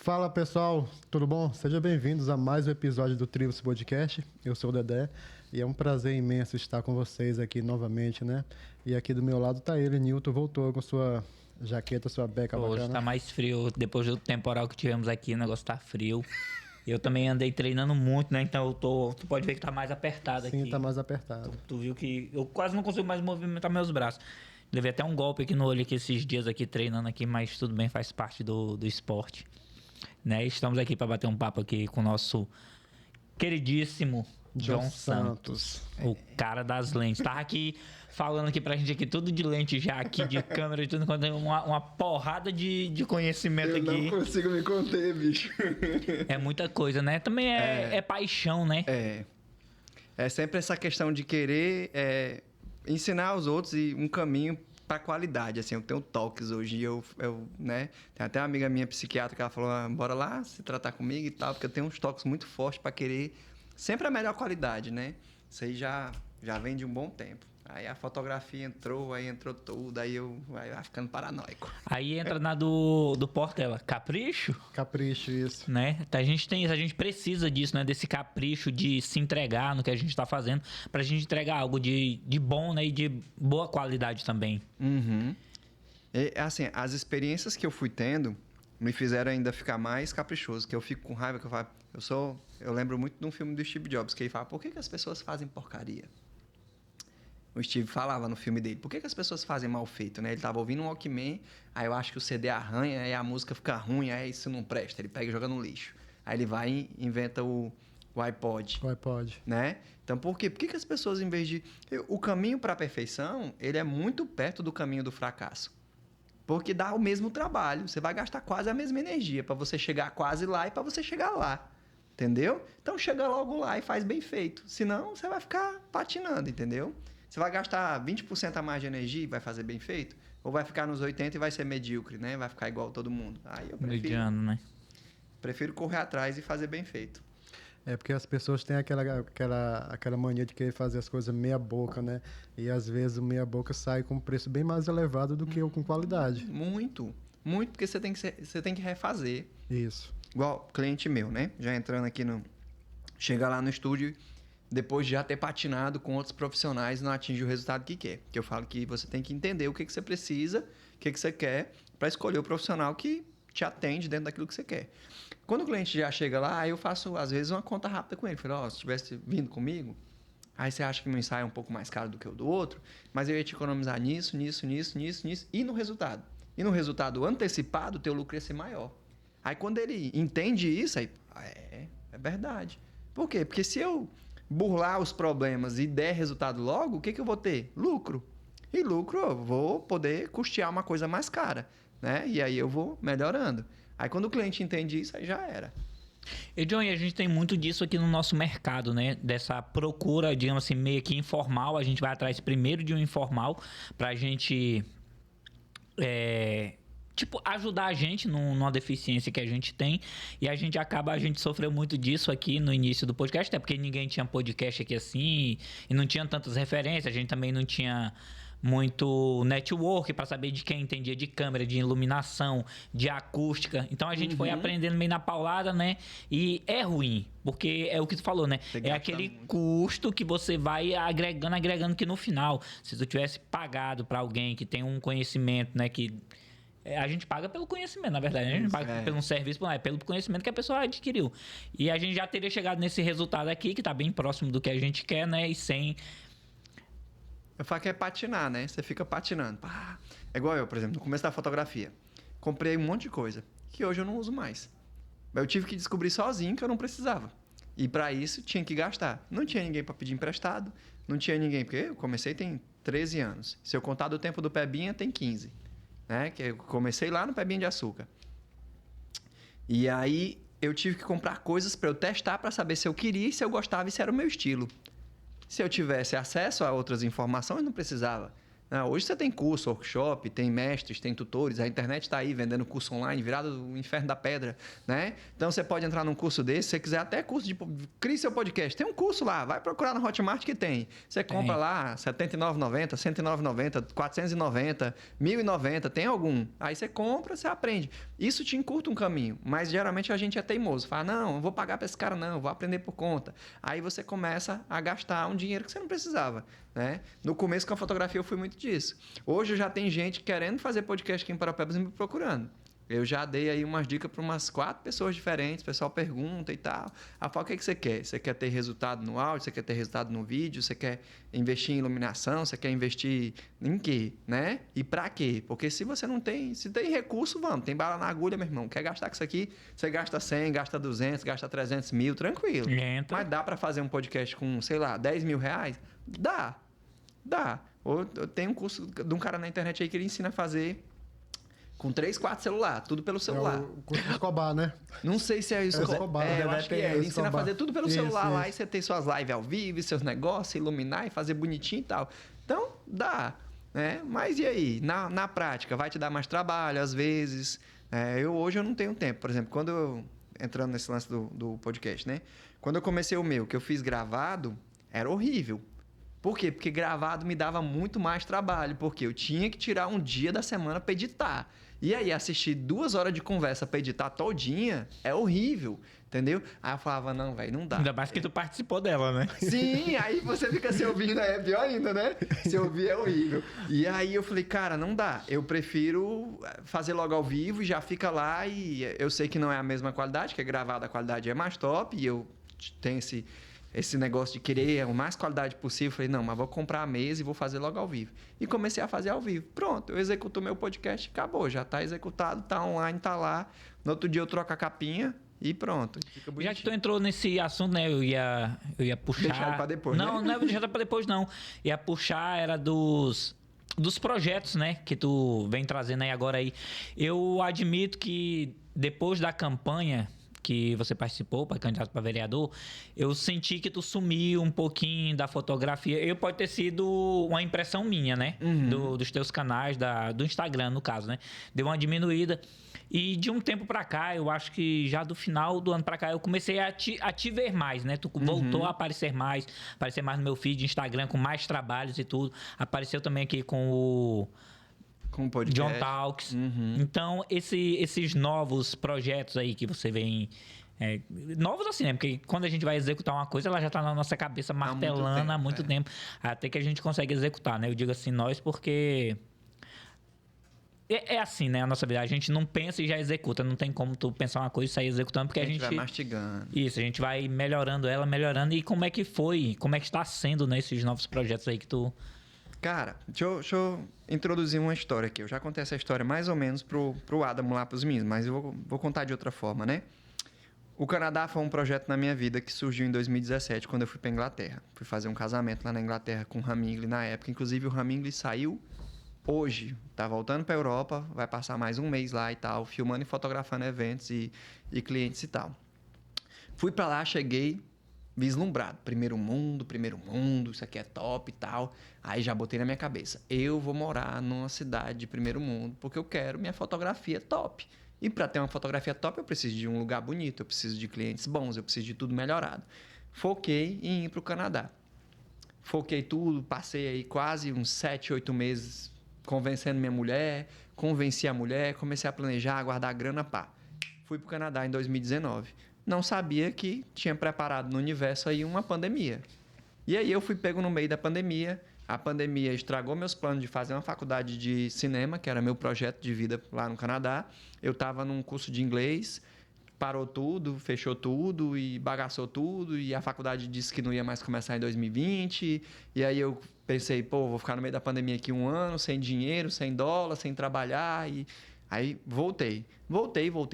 Fala pessoal, tudo bom? Sejam bem-vindos a mais um episódio do Trivos Podcast. Eu sou o Dedé e é um prazer imenso estar com vocês aqui novamente, né? E aqui do meu lado tá ele, Nilton, voltou com sua jaqueta, sua beca Hoje bacana. tá mais frio, depois do temporal que tivemos aqui, o negócio tá frio. Eu também andei treinando muito, né? Então tu pode ver que tá mais apertado aqui. Sim, tá mais apertado. Tu viu que eu quase não consigo mais movimentar meus braços. Levei até um golpe aqui no olho aqui esses dias aqui treinando aqui, mas tudo bem, faz parte do esporte. Né? Estamos aqui para bater um papo aqui com o nosso queridíssimo John Santos, o cara das lentes. Tava aqui falando aqui pra gente aqui tudo de lente já aqui, de câmera e tudo, quando tem uma porrada de conhecimento aqui. Eu não consigo me conter, bicho. É muita coisa, né? Também é paixão, né? É sempre essa questão de querer ensinar aos outros e um caminho pra qualidade, assim. Eu tenho toques hoje, né? Tem até uma amiga minha psiquiatra que ela falou, bora lá se tratar comigo e tal, porque eu tenho uns toques muito fortes pra querer sempre a melhor qualidade, né? Isso aí já vem de um bom tempo. Aí a fotografia entrou tudo, aí vai ficando paranoico. Aí entra na do Portela, capricho? Capricho, isso. Né? A gente precisa disso, né? Desse capricho de se entregar no que a gente tá fazendo, pra gente entregar algo de bom, né? E de boa qualidade também. Uhum. E, assim, as experiências que eu fui tendo me fizeram ainda ficar mais caprichoso, que eu fico com raiva, que eu falo, eu lembro muito de um filme do Steve Jobs, que ele fala, por que as pessoas fazem porcaria? O Steve falava no filme dele, por que as pessoas fazem mal feito, né? Ele tava ouvindo um Walkman, aí eu acho que o CD arranha, aí a música fica ruim, aí isso não presta, ele pega e joga no lixo. Aí ele vai e inventa o iPod. O iPod. Né? Então, por quê? Por que as pessoas, em vez de... O caminho para a perfeição, ele é muito perto do caminho do fracasso. Porque dá o mesmo trabalho. Você vai gastar quase a mesma energia para você chegar quase lá e para você chegar lá. Entendeu? Então, chega logo lá e faz bem feito. Senão, você vai ficar patinando, entendeu? Você vai gastar 20% a mais de energia e vai fazer bem feito? Ou vai ficar nos 80% e vai ser medíocre, né? Vai ficar igual todo mundo. Aí eu Mediano, né? prefiro correr atrás e fazer bem feito. É porque as pessoas têm aquela mania de querer fazer as coisas meia boca, né? E às vezes o meia boca sai com um preço bem mais elevado do que o com qualidade. Muito, porque você tem que refazer. Isso. Igual cliente meu, né? Já entrando aqui chega lá no estúdio, depois de já ter patinado com outros profissionais, não atinge o resultado que quer. Que eu falo que você tem que entender o que você precisa, o que você quer, para escolher o profissional que te atende dentro daquilo que você quer. Quando o cliente já chega lá, eu faço, às vezes, uma conta rápida com ele. Falei, se tivesse vindo comigo, aí você acha que meu ensaio é um pouco mais caro do que o do outro, mas eu ia te economizar nisso, e no resultado. E no resultado antecipado, o teu lucro ia ser maior. Aí quando ele entende isso, aí, é verdade. Por quê? Porque se eu burlar os problemas e der resultado logo, o que eu vou ter? Lucro. E lucro, eu vou poder custear uma coisa mais cara, né? E aí eu vou melhorando. Aí quando o cliente entende isso, aí já era. E John, a gente tem muito disso aqui no nosso mercado, né? Dessa procura, digamos assim, meio que informal. A gente vai atrás primeiro de um informal pra gente... ajudar a gente numa deficiência que a gente tem. E a gente sofreu muito disso aqui no início do podcast, até porque ninguém tinha podcast aqui assim, e não tinha tantas referências, a gente também não tinha muito network para saber de quem entendia de câmera, de iluminação, de acústica. Então a gente foi aprendendo meio na paulada, né? E é ruim, porque é o que tu falou, né? É aquele custo que você vai agregando, que no final, se tu tivesse pagado para alguém que tem um conhecimento, né, que a gente paga pelo conhecimento, na verdade. A gente não paga pelo serviço, é pelo conhecimento que a pessoa adquiriu. E a gente já teria chegado nesse resultado aqui, que tá bem próximo do que a gente quer, né? E sem... Eu falo que é patinar, né? Você fica patinando. É igual eu, por exemplo, no começo da fotografia. Comprei um monte de coisa que hoje eu não uso mais. Eu tive que descobrir sozinho que eu não precisava. E para isso tinha que gastar. Não tinha ninguém para pedir emprestado. Não tinha ninguém, porque eu comecei tem 13 anos. Se eu contar do tempo do Pebinha, tem 15. Né? Que eu comecei lá no Pebinha de Açúcar. E aí eu tive que comprar coisas para eu testar, para saber se eu queria, se eu gostava e se era o meu estilo. Se eu tivesse acesso a outras informações, não precisava. Hoje você tem curso, workshop, tem mestres, tem tutores, a internet está aí vendendo curso online, virado o inferno da pedra, né? Então você pode entrar num curso desse, se você quiser até curso de crie seu podcast, tem um curso lá, vai procurar no Hotmart que tem. Você compra lá R$ 79,90, R$ 109,90, R$ 490, R$ 1.090, tem algum. Aí você compra, você aprende. Isso te encurta um caminho, mas geralmente a gente é teimoso, fala, não, eu vou pagar para esse cara não, eu vou aprender por conta. Aí você começa a gastar um dinheiro que você não precisava, né? No começo com a fotografia eu fui muito disso. Hoje já tem gente querendo fazer podcast aqui em Paropebas e me procurando. Eu já dei aí umas dicas para umas 4 pessoas diferentes, o pessoal pergunta e tal. Aí eu falo, o que você quer? Você quer ter resultado no áudio? Você quer ter resultado no vídeo? Você quer investir em iluminação? Você quer investir em quê? Né? E para quê? Porque se você não tem... Se tem recurso, vamos. Tem bala na agulha, meu irmão. Quer gastar com isso aqui? Você gasta 100, gasta 200, gasta 300 mil, tranquilo. Entra. Mas dá para fazer um podcast com, sei lá, 10 mil reais? Dá. Ou eu tenho um curso de um cara na internet aí que ele ensina a fazer... Com 3, 4 celulares, tudo pelo celular. É o curso de Escobar, né? Não sei se é isso. Escobar, eu acho que é. Ele ensina a fazer tudo pelo celular lá isso. e você tem suas lives ao vivo, seus negócios, iluminar e fazer bonitinho e tal. Então, dá. Né? Mas e aí? Na prática, vai te dar mais trabalho, às vezes. Hoje eu não tenho tempo. Por exemplo, quando eu... Entrando nesse lance do podcast, né? Quando eu comecei o meu, que eu fiz gravado, era horrível. Por quê? Porque gravado me dava muito mais trabalho. Porque eu tinha que tirar um dia da semana para editar. E aí, assistir 2 horas de conversa para editar todinha é horrível, entendeu? Aí eu falava, não, velho, não dá. Ainda mais que tu participou dela, né? Sim, aí você fica se ouvindo, é pior ainda, né? Se ouvir é horrível. E aí eu falei, cara, não dá. Eu prefiro fazer logo ao vivo e já fica lá. E eu sei que não é a mesma qualidade, que é gravado, a qualidade é mais top. E eu tenho esse negócio de querer a mais qualidade possível. Falei, não, mas vou comprar a mesa e vou fazer logo ao vivo. E comecei a fazer ao vivo. Pronto, eu executo meu podcast, acabou. Já está executado, está online, está lá. No outro dia eu troco a capinha e pronto. Fica bonitinho. Já que tu entrou nesse assunto, né? Eu ia puxar... Deixar para depois, não, né? Não é deixar para depois, não. Ia puxar, era dos projetos, né? Que tu vem trazendo aí agora aí. Eu admito que depois da campanha... que você participou para candidato para vereador, eu senti que tu sumiu um pouquinho da fotografia. Pode ter sido uma impressão minha, né? Dos teus canais, do Instagram, no caso, né? Deu uma diminuída. E de um tempo para cá, eu acho que já do final do ano para cá, eu comecei a te ver mais, né? Tu voltou a aparecer mais no meu feed de Instagram, com mais trabalhos e tudo. Apareceu também aqui com o podcast. John Talks. Então, esses novos projetos aí que você vem... novos assim, né? Porque quando a gente vai executar uma coisa, ela já tá na nossa cabeça martelando há muito tempo. Até que a gente consegue executar, né? Eu digo assim, nós, porque... É assim, né? A nossa vida. A gente não pensa e já executa. Não tem como tu pensar uma coisa e sair executando, porque a gente vai mastigando. Isso, a gente vai melhorando ela, melhorando. E como é que foi? Como é que está sendo, né? Esses novos projetos aí que tu... Cara, deixa eu introduzir uma história aqui. Eu já contei essa história mais ou menos pro Adamo lá, pros meninos, mas eu vou contar de outra forma, né? O Canadá foi um projeto na minha vida que surgiu em 2017, quando eu fui pra Inglaterra. Fui fazer um casamento lá na Inglaterra com o Ramingli na época. Inclusive, o Ramingli saiu hoje. Tá voltando pra Europa, vai passar mais um mês lá e tal, filmando e fotografando eventos e clientes e tal. Fui pra lá, cheguei... vislumbrado, primeiro mundo, isso aqui é top e tal. Aí já botei na minha cabeça, eu vou morar numa cidade de primeiro mundo, porque eu quero minha fotografia top. E para ter uma fotografia top, eu preciso de um lugar bonito, eu preciso de clientes bons, eu preciso de tudo melhorado. Foquei em ir para o Canadá. Foquei tudo, passei aí quase uns 7, 8 meses convencendo minha mulher, convenci a mulher, comecei a planejar, guardar grana, pá. Fui para o Canadá em 2019. Não sabia que tinha preparado no universo aí uma pandemia. E aí eu fui pego no meio da pandemia. A pandemia estragou meus planos de fazer uma faculdade de cinema, que era meu projeto de vida lá no Canadá. Eu estava num curso de inglês, parou tudo, fechou tudo e bagaçou tudo. E a faculdade disse que não ia mais começar em 2020. E aí eu pensei, vou ficar no meio da pandemia aqui 1 ano, sem dinheiro, sem dólar, sem trabalhar. E aí voltei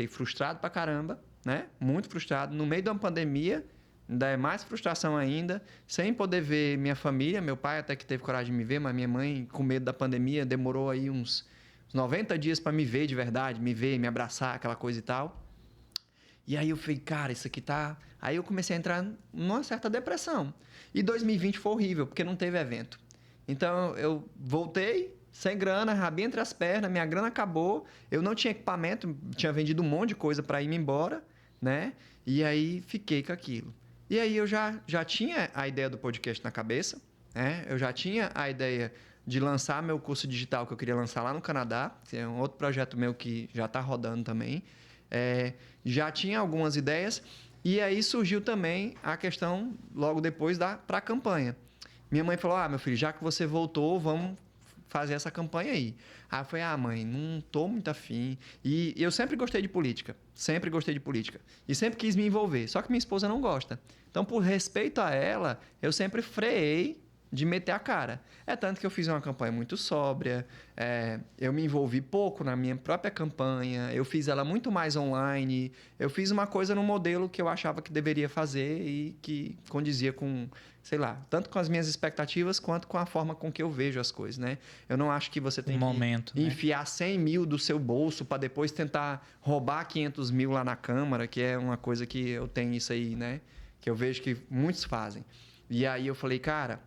frustrado pra caramba. Né? Muito frustrado, no meio de uma pandemia, ainda é mais frustração ainda, sem poder ver minha família, meu pai até que teve coragem de me ver, mas minha mãe, com medo da pandemia, demorou aí uns 90 dias para me ver de verdade, me ver, me abraçar, aquela coisa e tal. E aí eu falei, cara, isso aqui tá... Aí eu comecei a entrar numa certa depressão. E 2020 foi horrível, porque não teve evento. Então eu voltei, sem grana, rabinho entre as pernas, minha grana acabou, eu não tinha equipamento, tinha vendido um monte de coisa para ir embora, né? E aí fiquei com aquilo. E aí eu já tinha a ideia do podcast na cabeça, né? Eu já tinha a ideia de lançar meu curso digital que eu queria lançar lá no Canadá, que é um outro projeto meu que já está rodando também. Já tinha algumas ideias e aí surgiu também a questão logo depois para a campanha. Minha mãe falou, meu filho, já que você voltou, vamos fazer essa campanha aí. Aí eu falei, mãe, não tô muito afim. E eu sempre gostei de política. Sempre gostei de política. E sempre quis me envolver. Só que minha esposa não gosta. Então, por respeito a ela, eu sempre freiei de meter a cara. Tanto que eu fiz uma campanha muito sóbria, eu me envolvi pouco na minha própria campanha, eu fiz ela muito mais online, eu fiz uma coisa no modelo que eu achava que deveria fazer e que condizia com, sei lá, tanto com as minhas expectativas quanto com a forma com que eu vejo as coisas, né? Eu não acho que você tem que enfiar 100 mil do seu bolso para depois tentar roubar 500 mil lá na Câmara, que é uma coisa que eu tenho isso aí, né? Que eu vejo que muitos fazem. E aí eu falei, cara,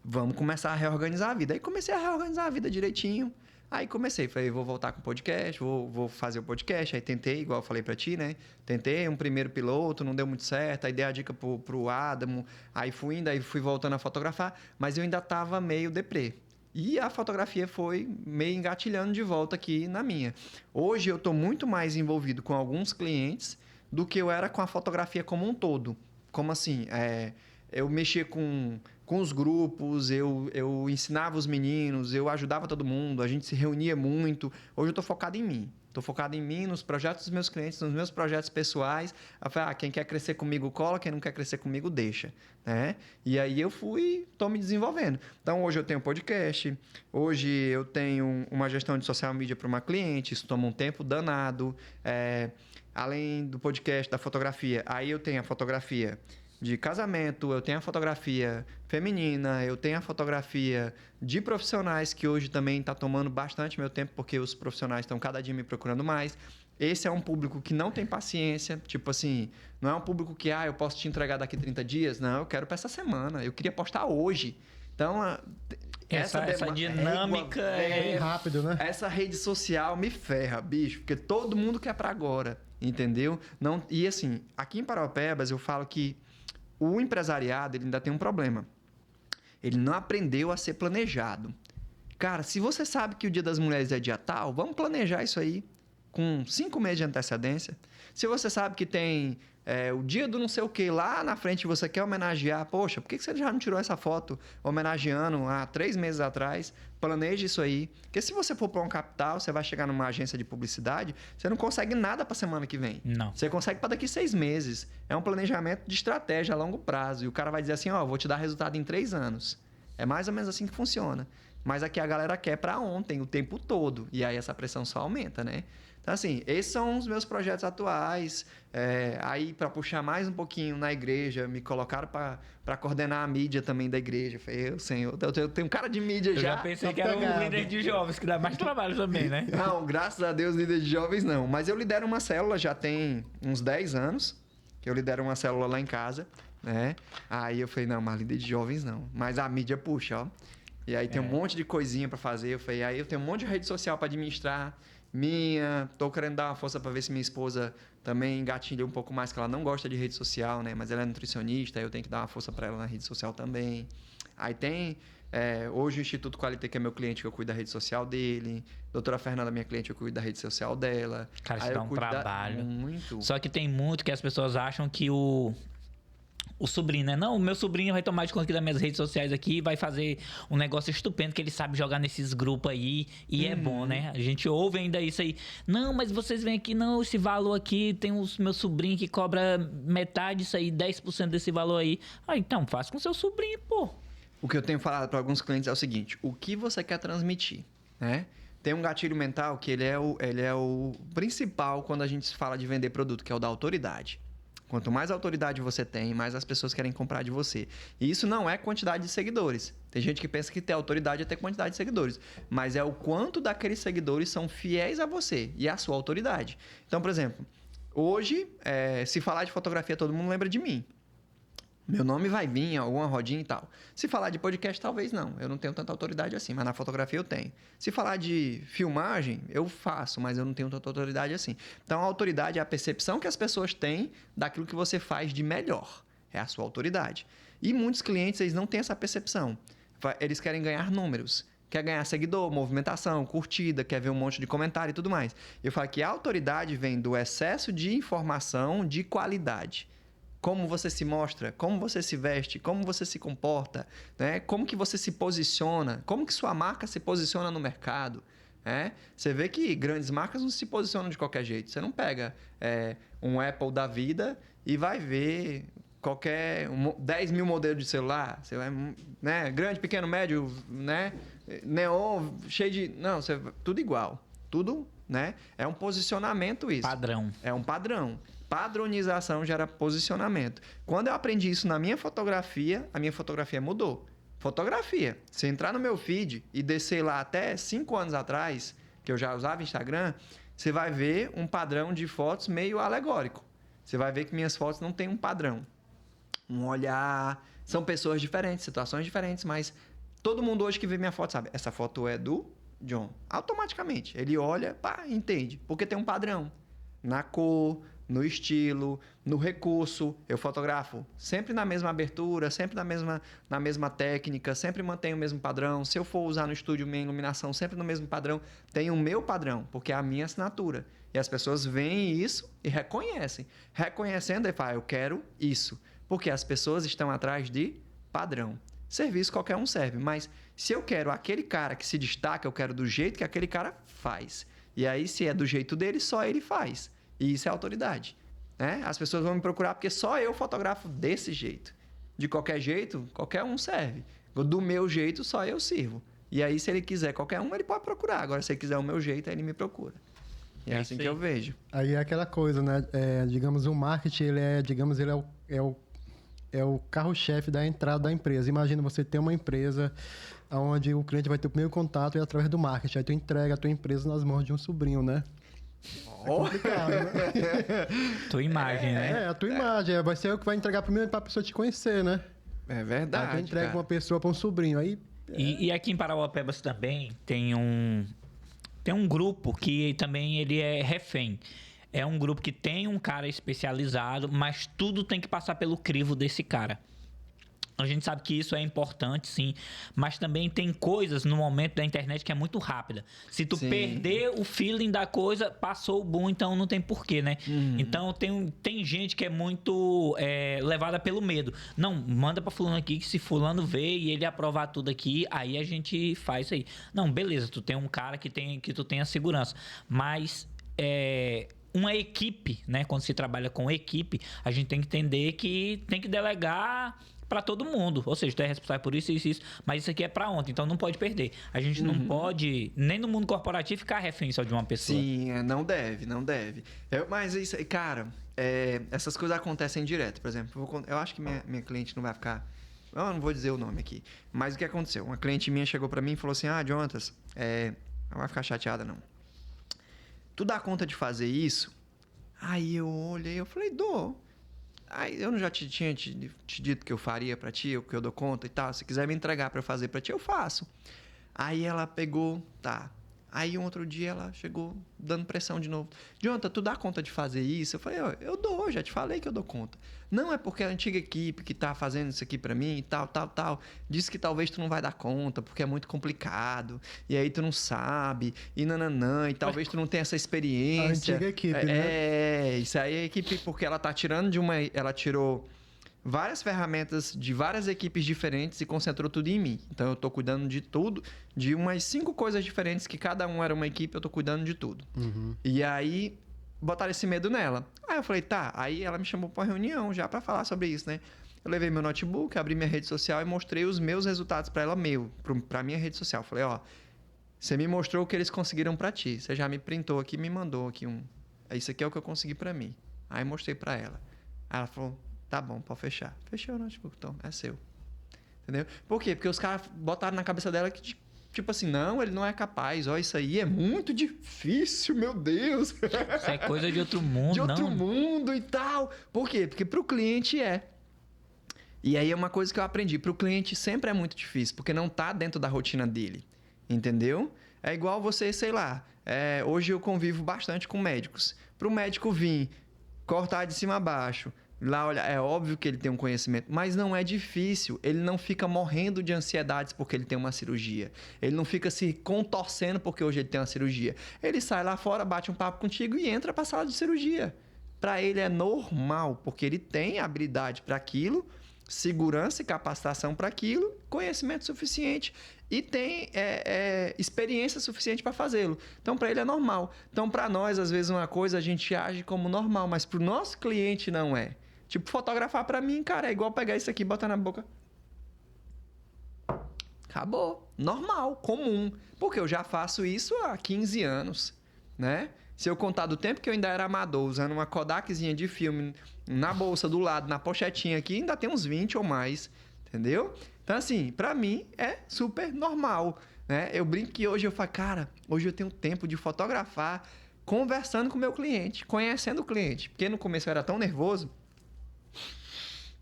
vamos começar a reorganizar a vida. Aí comecei a reorganizar a vida direitinho. Aí falei, vou voltar com o podcast, vou fazer o podcast. Aí tentei, igual eu falei pra ti, né? Tentei um primeiro piloto, não deu muito certo. Aí dei a dica pro Adamo. Aí fui voltando a fotografar. Mas eu ainda tava meio deprê. E a fotografia foi meio engatilhando de volta aqui na minha. Hoje eu tô muito mais envolvido com alguns clientes do que eu era com a fotografia como um todo. Como assim? Eu mexia com os grupos, eu ensinava os meninos, eu ajudava todo mundo, a gente se reunia muito. Hoje eu estou focado em mim. Estou focado em mim, nos projetos dos meus clientes, nos meus projetos pessoais. Eu falei, quem quer crescer comigo, cola. Quem não quer crescer comigo, deixa. Né? E aí estou me desenvolvendo. Então, hoje eu tenho podcast. Hoje eu tenho uma gestão de social media para uma cliente. Isso toma um tempo danado. Além do podcast, da fotografia. Aí eu tenho a fotografia de casamento, eu tenho a fotografia feminina, eu tenho a fotografia de profissionais, que hoje também está tomando bastante meu tempo, porque os profissionais estão cada dia me procurando mais. Esse é um público que não tem paciência, tipo assim, não é um público que, eu posso te entregar daqui 30 dias. Não, eu quero para essa semana, eu queria postar hoje. Então, essa dinâmica é rápido, né? Essa rede social me ferra, bicho, porque todo mundo quer para agora, entendeu? Não, e assim, aqui em Paraupebas eu falo que o empresariado ele ainda tem um problema. Ele não aprendeu a ser planejado. Cara, se você sabe que o Dia das Mulheres é dia tal, vamos planejar isso aí com 5 meses de antecedência. Se você sabe que tem o dia do não sei o que lá na frente, você quer homenagear, poxa, por que você já não tirou essa foto homenageando há 3 meses atrás? Planeje isso aí. Porque se você for para um capital, você vai chegar numa agência de publicidade, você não consegue nada para a semana que vem. Não. Você consegue para daqui 6 meses. É um planejamento de estratégia a longo prazo. E o cara vai dizer assim, vou te dar resultado em 3 anos. É mais ou menos assim que funciona. Mas aqui a galera quer para ontem, o tempo todo. E aí essa pressão só aumenta, né? Então, assim, esses são os meus projetos atuais. Aí, para puxar mais um pouquinho na igreja, me colocaram para coordenar a mídia também da igreja. Falei, Senhor, eu tenho um cara de mídia já. Eu já pensei que era um líder de jovens, que dá mais trabalho também, né? Não, graças a Deus, líder de jovens não. Mas eu lidero uma célula já tem uns 10 anos, que eu lidero uma célula lá em casa, né? Aí eu falei, não, mas líder de jovens não. Mas a mídia puxa, ó. E aí tem um monte de coisinha para fazer. Eu falei, aí eu tenho um monte de rede social para administrar. Tô querendo dar uma força para ver se minha esposa também engatilha um pouco mais, que ela não gosta de rede social, né? Mas ela é nutricionista, eu tenho que dar uma força para ela na rede social também. Aí tem hoje o Instituto Qualité, que é meu cliente, que eu cuido da rede social dele. Doutora Fernanda, minha cliente, eu cuido da rede social dela. Cara, isso dá um trabalho. Muito. Só que tem muito que as pessoas acham que o sobrinho, né? Não, o meu sobrinho vai tomar de conta aqui das minhas redes sociais aqui, vai fazer um negócio estupendo, que ele sabe jogar nesses grupos aí, e é bom, né? A gente ouve ainda isso aí. Não, mas vocês vêm aqui, não, esse valor aqui, tem o meu sobrinho que cobra metade disso aí, 10% desse valor aí. Então, faça com seu sobrinho, pô. O que eu tenho falado para alguns clientes é o seguinte, o que você quer transmitir, né? Tem um gatilho mental que ele é o principal quando a gente fala de vender produto, que é o da autoridade. Quanto mais autoridade você tem, mais as pessoas querem comprar de você. E isso não é quantidade de seguidores. Tem gente que pensa que ter autoridade é ter quantidade de seguidores. Mas é o quanto daqueles seguidores são fiéis a você e à sua autoridade. Então, por exemplo, hoje, se falar de fotografia, todo mundo lembra de mim. Meu nome vai vir, alguma rodinha e tal. Se falar de podcast, talvez não. Eu não tenho tanta autoridade assim, mas na fotografia eu tenho. Se falar de filmagem, eu faço, mas eu não tenho tanta autoridade assim. Então, a autoridade é a percepção que as pessoas têm daquilo que você faz de melhor. É a sua autoridade. E muitos clientes, eles não têm essa percepção. Eles querem ganhar números. Quer ganhar seguidor, movimentação, curtida, quer ver um monte de comentário e tudo mais. Eu falo que a autoridade vem do excesso de informação de qualidade. Como você se mostra, como você se veste, como você se comporta, né? Como que você se posiciona, como que sua marca se posiciona no mercado. Né? Você vê que grandes marcas não se posicionam de qualquer jeito. Você não pega um Apple da vida e vai ver 10 mil modelos de celular. Você vai, né? Grande, pequeno, médio, né? Neon, cheio de... Não, tudo igual. Tudo, né? É um posicionamento isso. Padrão. É um padrão. Padronização gera posicionamento. Quando eu aprendi isso na minha fotografia, a minha fotografia mudou. Fotografia. Se entrar no meu feed e descer lá até 5 anos atrás, que eu já usava Instagram, você vai ver um padrão de fotos meio alegórico. Você vai ver que minhas fotos não têm um padrão. Um olhar... São pessoas diferentes, situações diferentes, mas todo mundo hoje que vê minha foto sabe, essa foto é do John. Automaticamente. Ele olha, pá, entende. Porque tem um padrão. Na cor... no estilo, no recurso. Eu fotografo sempre na mesma abertura, sempre na mesma técnica, sempre mantenho o mesmo padrão. Se eu for usar no estúdio minha iluminação, sempre no mesmo padrão. Tem o meu padrão, porque é a minha assinatura. E as pessoas veem isso e reconhecem. Reconhecendo, ele fala, eu quero isso. Porque as pessoas estão atrás de padrão. Serviço qualquer um serve, mas se eu quero aquele cara que se destaca, eu quero do jeito que aquele cara faz. E aí, se é do jeito dele, só ele faz. E isso é autoridade. Né? As pessoas vão me procurar porque só eu fotografo desse jeito. De qualquer jeito, qualquer um serve. Do meu jeito, só eu sirvo. E aí, se ele quiser qualquer um, ele pode procurar. Agora, se ele quiser o meu jeito, aí ele me procura. E é assim que eu vejo. Aí é aquela coisa, né? Digamos, o marketing, ele é o carro-chefe da entrada da empresa. Imagina você ter uma empresa onde o cliente vai ter o primeiro contato é através do marketing. Aí tu entrega a tua empresa nas mãos de um sobrinho, né? É complicado, né? Tua imagem, né? A tua imagem. Vai ser o que vai entregar primeiro para a pessoa te conhecer, né? É verdade. Aí tu entrega uma pessoa para um sobrinho. Aí, E aqui em Parauapebas também tem um grupo que também ele é refém. É um grupo que tem um cara especializado, mas tudo tem que passar pelo crivo desse cara. A gente sabe que isso é importante, sim, mas também tem coisas no momento da internet que é muito rápida. Se tu perder o feeling da coisa, passou o boom, então não tem porquê, né? Então tem gente que é muito levada pelo medo. Não, manda pra fulano aqui, que se fulano ver e ele aprovar tudo aqui, aí a gente faz isso aí. Não, beleza, tu tem um cara que tu tem a segurança, mas uma equipe, né? Quando se trabalha com equipe, a gente tem que entender que tem que delegar para todo mundo. Ou seja, tu é responsável por isso, isso, isso. Mas isso aqui é para ontem, então não pode perder. A gente não pode, nem no mundo corporativo, ficar refém só de uma pessoa. Sim, não deve. Mas isso aí, cara, essas coisas acontecem direto. Por exemplo, eu acho que minha cliente não vai ficar... Eu não vou dizer o nome aqui. Mas o que aconteceu? Uma cliente minha chegou para mim e falou assim, Jonatas, não vai ficar chateada, não. Tu dá conta de fazer isso? Aí eu olhei, eu falei, dou. Aí eu não já tinha te dito que eu faria pra ti, que eu dou conta e tal. Se quiser me entregar pra eu fazer pra ti, eu faço. Aí ela pegou, tá. Aí um outro dia ela chegou dando pressão de novo. Jonathan, tu dá conta de fazer isso? Eu falei, eu dou, já te falei que eu dou conta. Não, é porque a antiga equipe que tá fazendo isso aqui pra mim e tal, disse que talvez tu não vai dar conta, porque é muito complicado, e aí tu não sabe, e nananã, e talvez tu não tenha essa experiência. A antiga equipe, né? Isso aí é a equipe, porque ela tá tirando ela tirou várias ferramentas de várias equipes diferentes e concentrou tudo em mim. Então, eu tô cuidando de tudo, de umas 5 coisas diferentes, que cada um era uma equipe, eu tô cuidando de tudo. E aí, botaram esse medo nela. Aí eu falei, tá. Aí ela me chamou pra uma reunião já pra falar sobre isso, né? Eu levei meu notebook, abri minha rede social e mostrei os meus resultados pra ela, pra minha rede social. Falei, você me mostrou o que eles conseguiram pra ti. Você já me printou aqui, me mandou aqui isso aqui é o que eu consegui pra mim. Aí mostrei pra ela. Aí ela falou, tá bom, pode fechar. Fechei o notebook, então, é seu. Entendeu? Por quê? Porque os caras botaram na cabeça dela que, tipo assim, não, ele não é capaz. Isso aí é muito difícil, meu Deus. Isso é coisa de outro mundo, de outro mundo e tal. Por quê? Porque pro cliente é. E aí é uma coisa que eu aprendi. Para o cliente sempre é muito difícil, porque não tá dentro da rotina dele. Entendeu? É igual você, sei lá, hoje eu convivo bastante com médicos. Para o médico vir cortar de cima a baixo, lá olha, é óbvio que ele tem um conhecimento, mas não é difícil. Ele não fica morrendo de ansiedades porque ele tem uma cirurgia. Ele não fica se contorcendo porque hoje ele tem uma cirurgia. Ele sai lá fora, bate um papo contigo e entra para a sala de cirurgia. Para ele é normal, porque ele tem habilidade para aquilo, segurança e capacitação para aquilo, conhecimento suficiente e tem experiência suficiente para fazê-lo. Então, para ele é normal. Então, para nós, às vezes, uma coisa a gente age como normal, mas para o nosso cliente não é. Tipo, fotografar para mim, cara, é igual pegar isso aqui e botar na boca. Acabou. Normal, comum. Porque eu já faço isso há 15 anos, né? Se eu contar do tempo que eu ainda era amador, usando uma Kodakzinha de filme na bolsa do lado, na pochetinha aqui, ainda tem uns 20 ou mais, entendeu? Então, assim, pra mim é super normal, né? Eu brinco que hoje eu falo, cara, hoje eu tenho tempo de fotografar conversando com o meu cliente, conhecendo o cliente. Porque no começo eu era tão nervoso,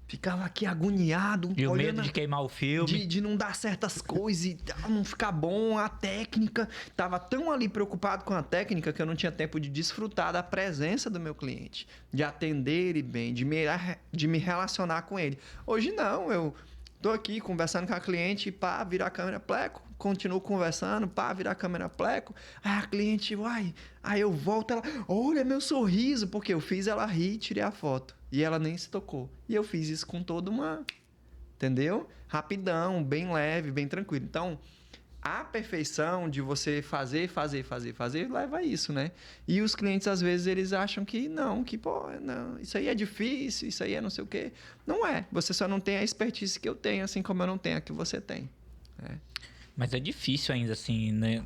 ficava aqui agoniado. E o medo de queimar o filme. De não dar certas coisas e não ficar bom, a técnica. Tava tão ali preocupado com a técnica que eu não tinha tempo de desfrutar da presença do meu cliente. De atender ele bem, de me relacionar com ele. Hoje não, eu tô aqui conversando com a cliente, pá, virar a câmera, pleco. Continuo conversando, pá, virar a câmera, pleco. Aí a cliente, uai. Aí eu volto, ela, olha meu sorriso, porque eu fiz ela rir e tirei a foto. E ela nem se tocou. E eu fiz isso com toda uma... Entendeu? Rapidão, bem leve, bem tranquilo. Então, a perfeição de você fazer, leva a isso, né? E os clientes, às vezes, eles acham que não, que, pô, não, isso aí é difícil, isso aí é não sei o quê. Não é. Você só não tem a expertise que eu tenho, assim como eu não tenho a que você tem. Mas é difícil ainda, assim, né?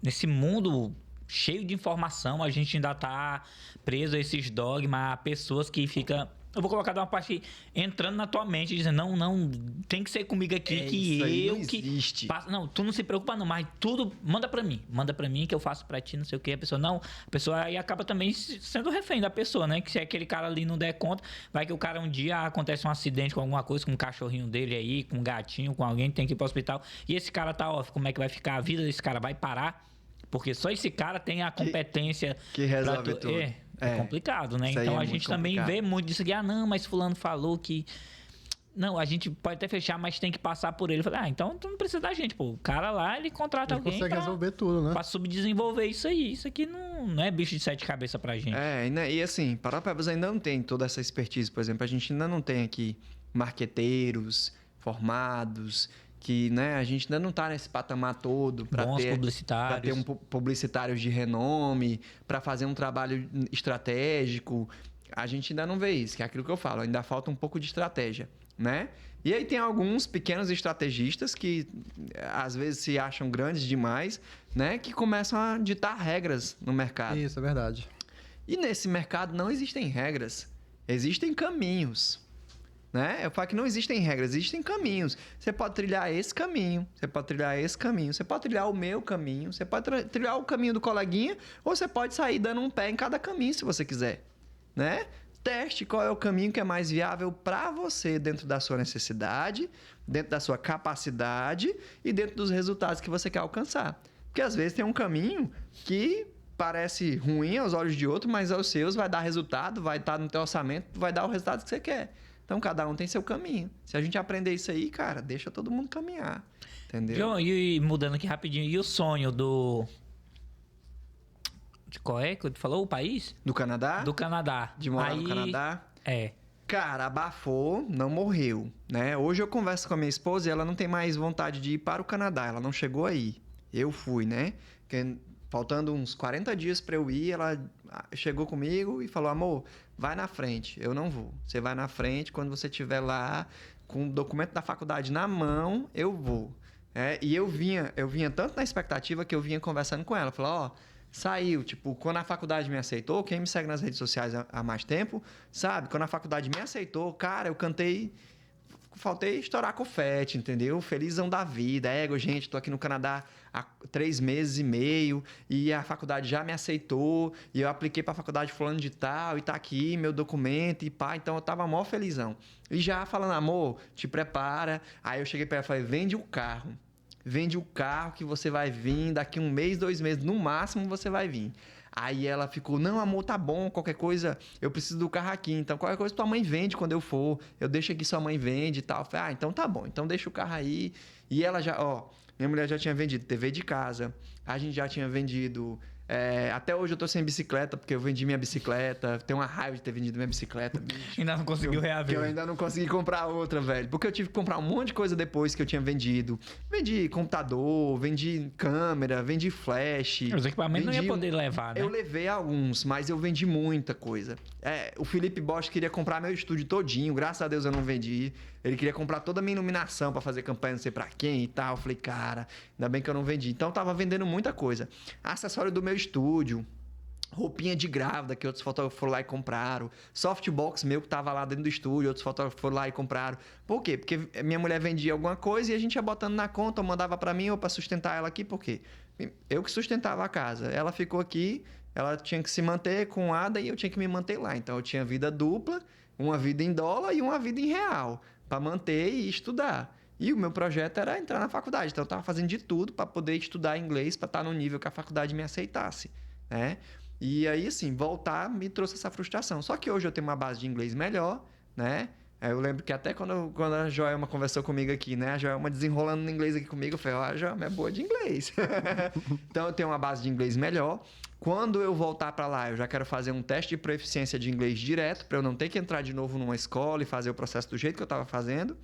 Nesse mundo cheio de informação, a gente ainda tá preso a esses dogmas, a pessoas que ficam... Eu vou colocar de uma parte entrando na tua mente, dizendo, não, tem que ser comigo aqui, que isso aí eu não que... existe. Não, tu não se preocupa não, mas tudo, manda pra mim que eu faço pra ti, não sei o que, a pessoa aí acaba também sendo refém da pessoa, né, que se aquele cara ali não der conta, vai que o cara um dia acontece um acidente com alguma coisa, com um cachorrinho dele aí, com um gatinho, com alguém, tem que ir pro hospital, e esse cara tá off, como é que vai ficar? A vida desse cara vai parar? Porque só esse cara tem a competência... Que resolve tudo. É complicado, né? Então a gente também vê muito disso aqui. Não, mas fulano falou que... Não, a gente pode até fechar, mas tem que passar por ele. Então tu não precisa da gente, pô. O cara lá, ele contrata alguém consegue resolver tudo, né? Pra subdesenvolver isso aí. Isso aqui não é bicho de 7 cabeças pra gente. E assim, Parauapebas ainda não tem toda essa expertise. Por exemplo, a gente ainda não tem aqui marqueteiros formados... que, né, a gente ainda não está nesse patamar todo para ter publicitários de renome, para fazer um trabalho estratégico. A gente ainda não vê isso, que é aquilo que eu falo, ainda falta um pouco de estratégia, né? E aí tem alguns pequenos estrategistas que às vezes se acham grandes demais, né, que começam a ditar regras no mercado. Isso, é verdade. E nesse mercado não existem regras, existem caminhos. Né? Eu falo que não existem regras, existem caminhos. Você pode trilhar esse caminho, você pode trilhar esse caminho, você pode trilhar o meu caminho, você pode trilhar o caminho do coleguinha, ou você pode sair dando um pé em cada caminho se você quiser, né? Teste qual é o caminho que é mais viável para você dentro da sua necessidade, dentro da sua capacidade e dentro dos resultados que você quer alcançar. Porque às vezes tem um caminho que parece ruim aos olhos de outro, mas aos seus vai dar resultado, vai estar no teu orçamento, vai dar o resultado que você quer. Então, cada um tem seu caminho. Se a gente aprender isso aí, cara, deixa todo mundo caminhar. Entendeu? John, e mudando aqui rapidinho, e o sonho do... De qual é que tu falou? O país? Do Canadá? Do Canadá. De morar no Canadá? Cara, abafou, não morreu, né? Hoje eu converso com a minha esposa e ela não tem mais vontade de ir para o Canadá. Ela não chegou aí. Eu fui, né? Faltando uns 40 dias para eu ir, ela chegou comigo e falou, amor, vai na frente. Eu não vou. Você vai na frente, quando você estiver lá com o documento da faculdade na mão, eu vou. E eu vinha tanto na expectativa que eu vinha conversando com ela. Falei, saiu, tipo, quando a faculdade me aceitou, quem me segue nas redes sociais há mais tempo, sabe? Quando a faculdade me aceitou, cara, eu cantei faltei estourar confete, entendeu? Felizão da vida. Gente, tô aqui no Canadá há 3 meses e meio e a faculdade já me aceitou e eu apliquei pra faculdade fulano de tal e tá aqui meu documento e pá. Então eu tava mó felizão. E já falando, amor, te prepara. Aí eu cheguei pra ela e falei, vende o carro. Vende o carro que você vai vir daqui 1 mês, 2 meses, no máximo você vai vir. Aí ela ficou, não, amor, tá bom, qualquer coisa, eu preciso do carro aqui, então qualquer coisa tua mãe vende quando eu for, eu deixo aqui, sua mãe vende e tal. Eu falei, então tá bom, então deixa o carro aí. E ela já, minha mulher já tinha vendido TV de casa, a gente já tinha vendido... até hoje eu tô sem bicicleta, porque eu vendi minha bicicleta. Tenho uma raiva de ter vendido minha bicicleta, bicho. Ainda não conseguiu reaver. Eu ainda não consegui comprar outra, velho. Porque eu tive que comprar um monte de coisa depois que eu tinha vendido. Vendi computador, vendi câmera, vendi flash. Os equipamentos não ia poder levar, né? Eu levei alguns, mas eu vendi muita coisa. O Felipe Bosch queria comprar meu estúdio todinho. Graças a Deus eu não vendi. Ele queria comprar toda a minha iluminação pra fazer campanha não sei pra quem e tal. Eu falei, cara, ainda bem que eu não vendi. Então eu tava vendendo muita coisa. Acessório do meu estúdio, roupinha de grávida que outros fotógrafos foram lá e compraram, softbox meu que tava lá dentro do estúdio, outros fotógrafos foram lá e compraram. Por quê? Porque minha mulher vendia alguma coisa e a gente ia botando na conta, ou mandava pra mim ou pra sustentar ela aqui. Por quê? Eu que sustentava a casa. Ela ficou aqui, ela tinha que se manter com ADA e eu tinha que me manter lá. Então eu tinha vida dupla, uma vida em dólar e uma vida em real, pra manter e estudar. E o meu projeto era entrar na faculdade. Então eu estava fazendo de tudo para poder estudar inglês, para estar no nível que a faculdade me aceitasse, né? E aí, assim, voltar me trouxe essa frustração. Só que hoje eu tenho uma base de inglês melhor, né? Eu lembro que até quando a Joelma conversou comigo aqui, né? A Joelma desenrolando no inglês aqui comigo, eu falei, a Joelma é boa de inglês. Então eu tenho uma base de inglês melhor. Quando eu voltar para lá, eu já quero fazer um teste de proficiência de inglês direto, para eu não ter que entrar de novo numa escola e fazer o processo do jeito que eu estava fazendo.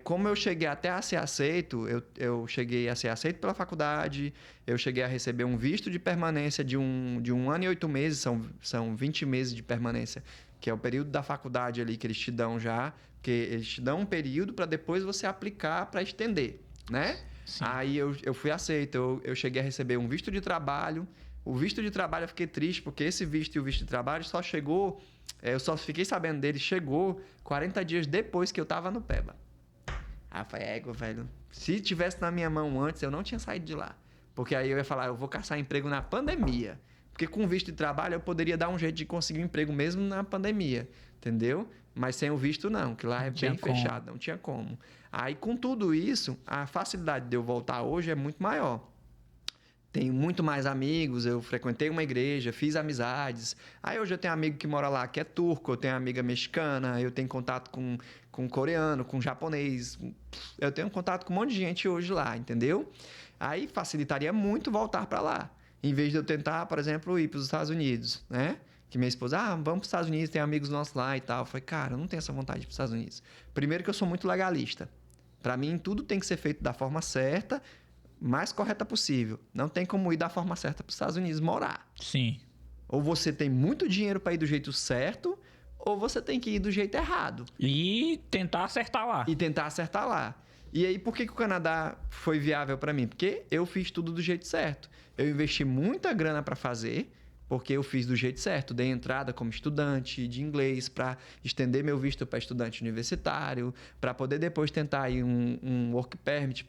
Como eu cheguei até a ser aceito, eu cheguei a ser aceito pela faculdade, eu cheguei a receber um visto de permanência de 1 ano e 8 meses, são 20 meses de permanência, que é o período da faculdade ali que eles te dão já, porque eles te dão um período para depois você aplicar para estender, né? Sim. Aí eu fui aceito, eu cheguei a receber um visto de trabalho. O visto de trabalho eu fiquei triste, porque esse visto e o visto de trabalho só chegou, eu só fiquei sabendo dele, chegou 40 dias depois que eu tava no PEBA. Aí eu falei, velho, se tivesse na minha mão antes, eu não tinha saído de lá. Porque aí eu ia falar, eu vou caçar emprego na pandemia. Porque com visto de trabalho eu poderia dar um jeito de conseguir um emprego mesmo na pandemia, entendeu? Mas sem o visto não, que lá é bem fechado, não tinha como. Aí com tudo isso, a facilidade de eu voltar hoje é muito maior. Tenho muito mais amigos, eu frequentei uma igreja, fiz amizades. Aí hoje eu tenho um amigo que mora lá que é turco, eu tenho uma amiga mexicana, eu tenho contato com coreano, com japonês. Eu tenho contato com um monte de gente hoje lá, entendeu? Aí facilitaria muito voltar para lá. Em vez de eu tentar, por exemplo, ir para os Estados Unidos, né? Que minha esposa, vamos para os Estados Unidos, tem amigos nossos lá e tal. Eu falei, cara, eu não tenho essa vontade de ir para os Estados Unidos. Primeiro que eu sou muito legalista. Para mim, tudo tem que ser feito da forma certa, mais correta possível. Não tem como ir da forma certa para os Estados Unidos morar. Sim. Ou você tem muito dinheiro para ir do jeito certo, ou você tem que ir do jeito errado. E tentar acertar lá. E aí, por que o Canadá foi viável para mim? Porque eu fiz tudo do jeito certo. Eu investi muita grana para fazer, porque eu fiz do jeito certo. Dei entrada como estudante de inglês para estender meu visto para estudante universitário, para poder depois tentar ir um work permit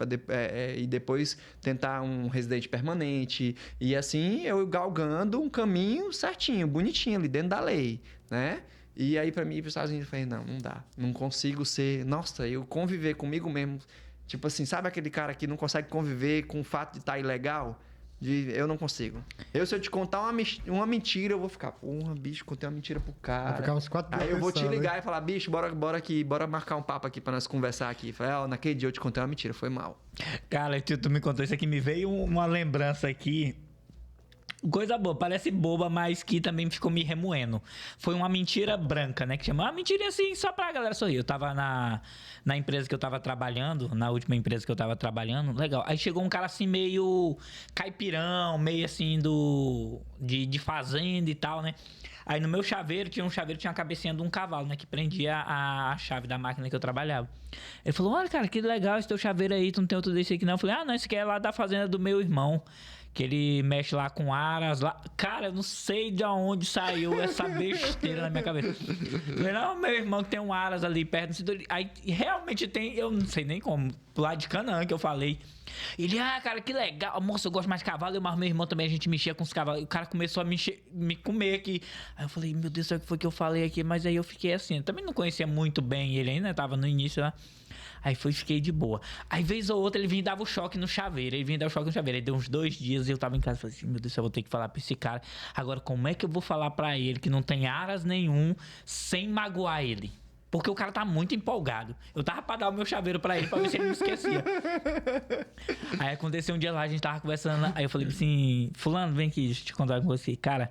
e depois tentar um residente permanente. E assim, eu galgando um caminho certinho, bonitinho ali dentro da lei, né? E aí, para mim, ir para os Estados Unidos, eu falei, não dá. Não consigo ser... Nossa, eu conviver comigo mesmo. Tipo assim, sabe aquele cara que não consegue conviver com o fato de estar ilegal? Eu não consigo. Se eu te contar uma mentira, eu vou ficar... Porra, bicho, contei uma mentira pro cara. Vai ficar uns 4 dias. Aí eu vou te ligar e falar, bicho, bora aqui, bora marcar um papo aqui pra nós conversar aqui. Falei, naquele dia eu te contei uma mentira, foi mal. Cara, tu me contou isso aqui, me veio uma lembrança aqui... Coisa boa, parece boba, mas que também ficou me remoendo. Foi uma mentira branca, né? Que chama uma mentirinha assim, só pra galera sorrir. Eu tava na empresa que eu tava trabalhando, na última empresa que eu tava trabalhando, legal. Aí chegou um cara assim, meio caipirão, meio assim de fazenda e tal, né? Aí no meu chaveiro, tinha a cabecinha de um cavalo, né? Que prendia a chave da máquina que eu trabalhava. Ele falou, olha, cara, que legal esse teu chaveiro aí, tu não tem outro desse aqui não? Eu falei, não, esse aqui é lá da fazenda do meu irmão. que ele mexe lá com aras lá. Cara, eu não sei de onde saiu essa besteira na minha cabeça. Falei, não, meu irmão que tem um aras ali perto. Aí realmente tem, eu não sei nem como, do lado de Canaã que eu falei. Ele, cara, que legal. Moça, eu gosto mais de cavalo. Mas meu irmão também, a gente mexia com os cavalos. O cara começou a me comer aqui. Aí eu falei, meu Deus, o que foi que eu falei aqui? Mas aí eu fiquei assim. Eu também não conhecia muito bem ele ainda, tava no início lá. Aí fiquei de boa. Aí, vez ou outra, ele vinha e dava o choque no chaveiro. Aí deu uns 2 dias e eu tava em casa. Falei assim, meu Deus, eu vou ter que falar pra esse cara. Agora, como é que eu vou falar pra ele que não tem aras nenhum sem magoar ele? Porque o cara tá muito empolgado. Eu tava pra dar o meu chaveiro pra ele, pra ver se ele não esquecia. Aí aconteceu um dia lá, a gente tava conversando. Aí eu falei assim, fulano, vem aqui, deixa eu te contar com você. Cara,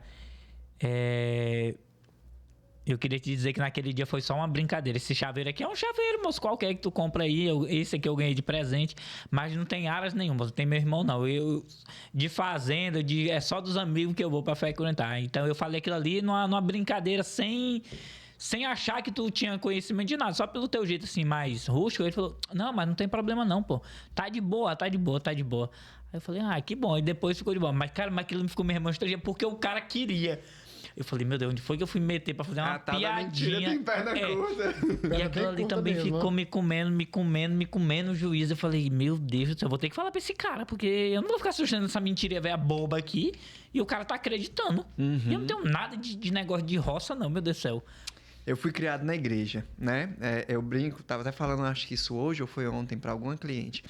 eu queria te dizer que naquele dia foi só uma brincadeira. Esse chaveiro aqui é um chaveiro, moço, qualquer que tu compra aí. Esse aqui eu ganhei de presente. Mas não tem aras nenhuma, não tem meu irmão não. Eu, de fazenda, é só dos amigos que eu vou pra frequentar. Então eu falei aquilo ali numa brincadeira sem achar que tu tinha conhecimento de nada, só pelo teu jeito assim, mais rústico. Ele falou, não, mas não tem problema não, pô. Tá de boa. Aí eu falei, que bom. E depois ficou de boa. Mas, cara, aquilo me ficou me remonstrando porque o cara queria. Eu falei, meu Deus, onde foi que eu fui meter pra fazer uma piadinha? Tem perna curta. E aquilo ali também ficou me comendo o juízo. Eu falei, meu Deus do céu, eu vou ter que falar pra esse cara, porque eu não vou ficar sustentando essa mentira velha boba aqui e o cara tá acreditando. E eu não tenho nada de negócio de roça, não, meu Deus do céu. Eu fui criado na igreja, né? Eu brinco, tava até falando, acho que isso hoje ou foi ontem pra alguma cliente.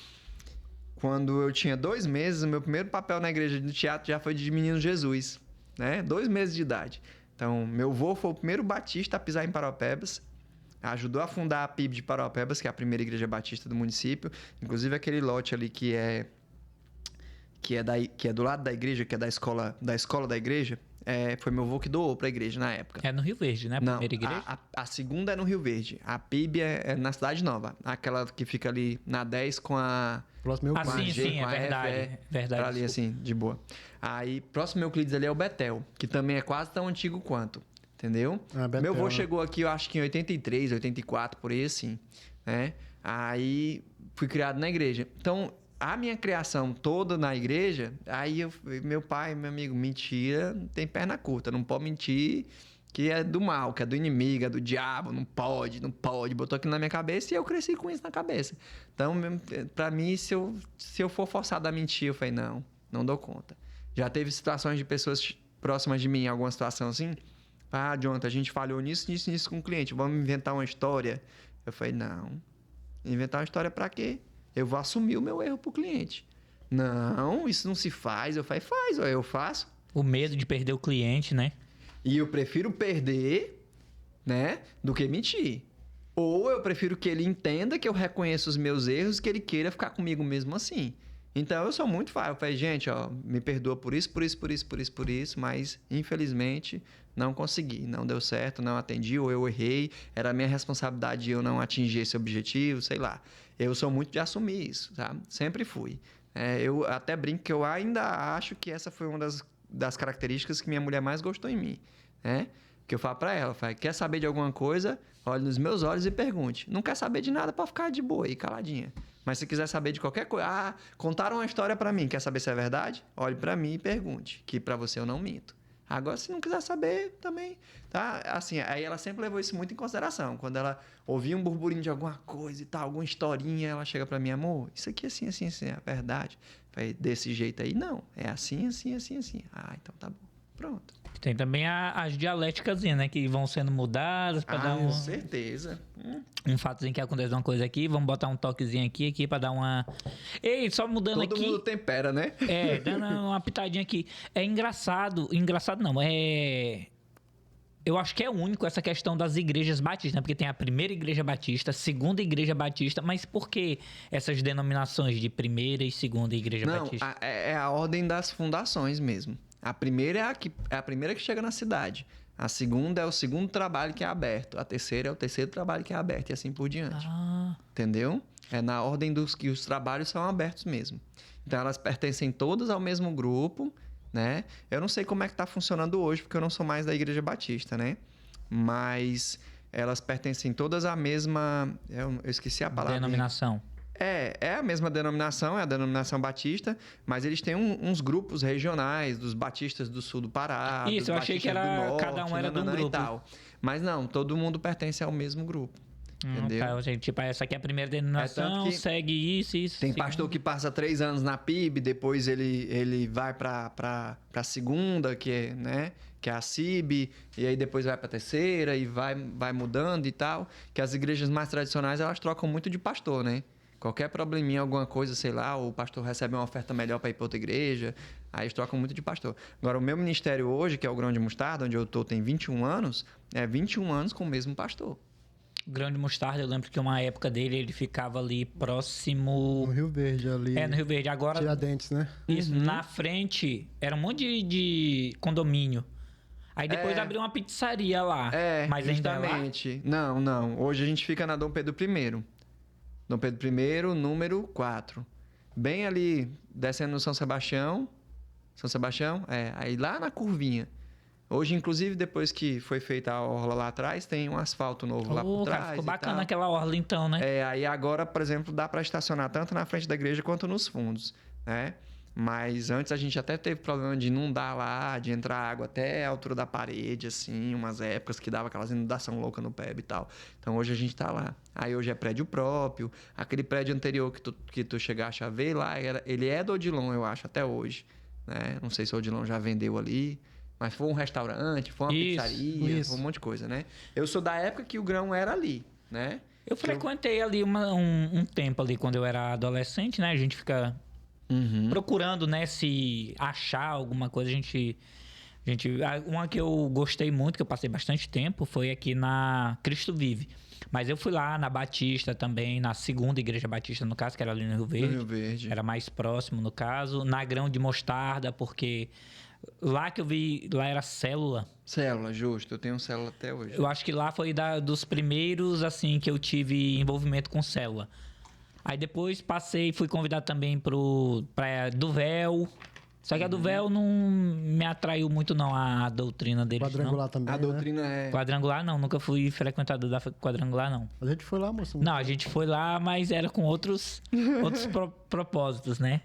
Quando eu tinha 2 meses, o meu primeiro papel na igreja do teatro já foi de Menino Jesus, né? 2 meses de idade. Então, meu avô foi o primeiro batista a pisar em Paraupebas. Ajudou a fundar a PIB de Paraupebas, que é a primeira igreja batista do município. Inclusive, aquele lote ali que é do lado da igreja, que é da escola da igreja, foi meu avô que doou pra igreja na época. É no Rio Verde, né? A primeira igreja? A segunda é no Rio Verde. A PIB é na Cidade Nova. Aquela que fica ali na 10 com a... Próximo meu sim, é verdade. Verdade. Ali assim, de boa. Aí, próximo Euclides ali é o Betel, que também é quase tão antigo quanto. Entendeu? Betel, meu avô chegou aqui, eu acho que em 83, 84, por aí assim, né? Aí, fui criado na igreja. Então, a minha criação toda na igreja, aí meu pai, meu amigo, mentira, tem perna curta, não pode mentir, que é do mal, que é do inimigo, é do diabo, não pode, botou aquilo na minha cabeça e eu cresci com isso na cabeça. Então, pra mim, se eu for forçado a mentir, eu falei, não dou conta. Já teve situações de pessoas próximas de mim, alguma situação assim, Jonathan, a gente falhou nisso com o cliente, vamos inventar uma história. Eu falei, não, inventar uma história pra quê? Eu vou assumir o meu erro pro cliente. Não, isso não se faz. Eu falei, eu faço. O medo de perder o cliente, né? E eu prefiro perder, né, do que mentir. Ou eu prefiro que ele entenda que eu reconheço os meus erros e que ele queira ficar comigo mesmo assim. Então, eu sou muito fácil. Eu falei, gente, me perdoa por isso, mas, infelizmente, não consegui. Não deu certo, não atendi, ou eu errei. Era minha responsabilidade eu não atingir esse objetivo, sei lá. Eu sou muito de assumir isso, tá? Sempre fui. Eu até brinco que eu ainda acho que essa foi uma das características que minha mulher mais gostou em mim, né? Que eu falo pra ela, quer saber de alguma coisa? Olhe nos meus olhos e pergunte. Não quer saber de nada pra ficar de boa aí, caladinha. Mas se quiser saber de qualquer coisa... contaram uma história pra mim, quer saber se é verdade? Olhe pra mim e pergunte, que pra você eu não minto. Agora, se não quiser saber, também, tá? Assim, aí ela sempre levou isso muito em consideração. Quando ela ouvia um burburinho de alguma coisa e tal, alguma historinha, ela chega pra mim, amor, isso aqui é assim, é verdade. Falei, desse jeito aí, não. É assim. Então tá bom. Pronto. Tem também as dialéticas, né? Que vão sendo mudadas pra dar com certeza. Um fatozinho que acontece uma coisa aqui, vamos botar um toquezinho aqui pra dar uma... Ei, só mudando aqui... Todo mundo tempera, né? Dando uma pitadinha aqui. É engraçado não, eu acho que é único essa questão das igrejas batistas, né? Porque tem a primeira igreja batista, a segunda igreja batista, mas por que essas denominações de primeira e segunda igreja batista? É a ordem das fundações mesmo. A primeira é a primeira que chega na cidade. A segunda é o segundo trabalho que é aberto. A terceira é o terceiro trabalho que é aberto e assim por diante. Entendeu? É na ordem dos que os trabalhos são abertos mesmo. Então, elas pertencem todas ao mesmo grupo, né? Eu não sei como é que está funcionando hoje, porque eu não sou mais da Igreja Batista, né? Mas elas pertencem todas à mesma... Eu esqueci a palavra. Denominação. É a mesma denominação, é a denominação batista, mas eles têm uns grupos regionais, dos batistas do sul do Pará, Isso, dos eu achei que batistas era do norte, cada um era de um nananã e grupo. tal. Mas não, todo mundo pertence ao mesmo grupo. Entendeu? Tá, gente, tipo, essa aqui é a primeira denominação, que segue isso. Tem pastor que passa 3 anos na PIB, depois ele vai pra segunda, que é, né? Que é a CIB, e aí depois vai pra terceira e vai mudando e tal. Que as igrejas mais tradicionais, elas trocam muito de pastor, né? Qualquer probleminha, alguma coisa, sei lá, o pastor recebe uma oferta melhor para ir para outra igreja, aí eles trocam muito de pastor. Agora, o meu ministério hoje, que é o Grão de Mostarda, onde eu tô, tem 21 anos, é 21 anos com o mesmo pastor. O Grão de Mostarda, eu lembro que uma época dele, ele ficava ali próximo... No Rio Verde ali. No Rio Verde. Agora, Tiradentes, né? isso, na frente, era um monte de condomínio. Aí depois abriu uma pizzaria lá. Mas justamente. Ainda é lá? Não. Hoje a gente fica na Dom Pedro I. Dom Pedro I, número 4. Bem ali, descendo no São Sebastião. Aí lá na curvinha. Hoje, inclusive, depois que foi feita a orla lá atrás, tem um asfalto novo lá por trás. Cara, ficou bacana aquela orla então, né? Aí agora, por exemplo, dá para estacionar tanto na frente da igreja quanto nos fundos, né? Mas antes a gente até teve problema de inundar lá, de entrar água até a altura da parede, assim, umas épocas que dava aquelas inundação louca no PEB e tal. Então hoje a gente tá lá. Aí hoje é prédio próprio. Aquele prédio anterior que tu chegaste a ver lá, ele é do Odilon, eu acho, até hoje, né? Não sei se o Odilon já vendeu ali. Mas foi um restaurante, foi uma pizzaria, foi um monte de coisa, né? Eu sou da época que o Grão era ali, né? Eu frequentei ali um tempo ali, quando eu era adolescente, né? A gente fica procurando, né? Se achar alguma coisa, uma que eu gostei muito, que eu passei bastante tempo, foi aqui na Cristo Vive. Mas eu fui lá na Batista também, na segunda igreja batista, no caso, que era ali no Rio Verde. No Rio Verde. Era mais próximo, no caso. Na Grão de Mostarda, porque... Lá que eu vi, lá era célula. Célula, justo. Eu tenho célula até hoje. Eu acho que lá foi dos primeiros, assim, que eu tive envolvimento com célula. Aí depois fui convidado também pra do Véu. Só que a do Véu não me atraiu muito, não, a doutrina deles, Quadrangular não. também, A doutrina é... Quadrangular, não. Nunca fui frequentador da Quadrangular, não. A gente foi lá, moço. Não, a gente foi lá, mas era com outros propósitos, né?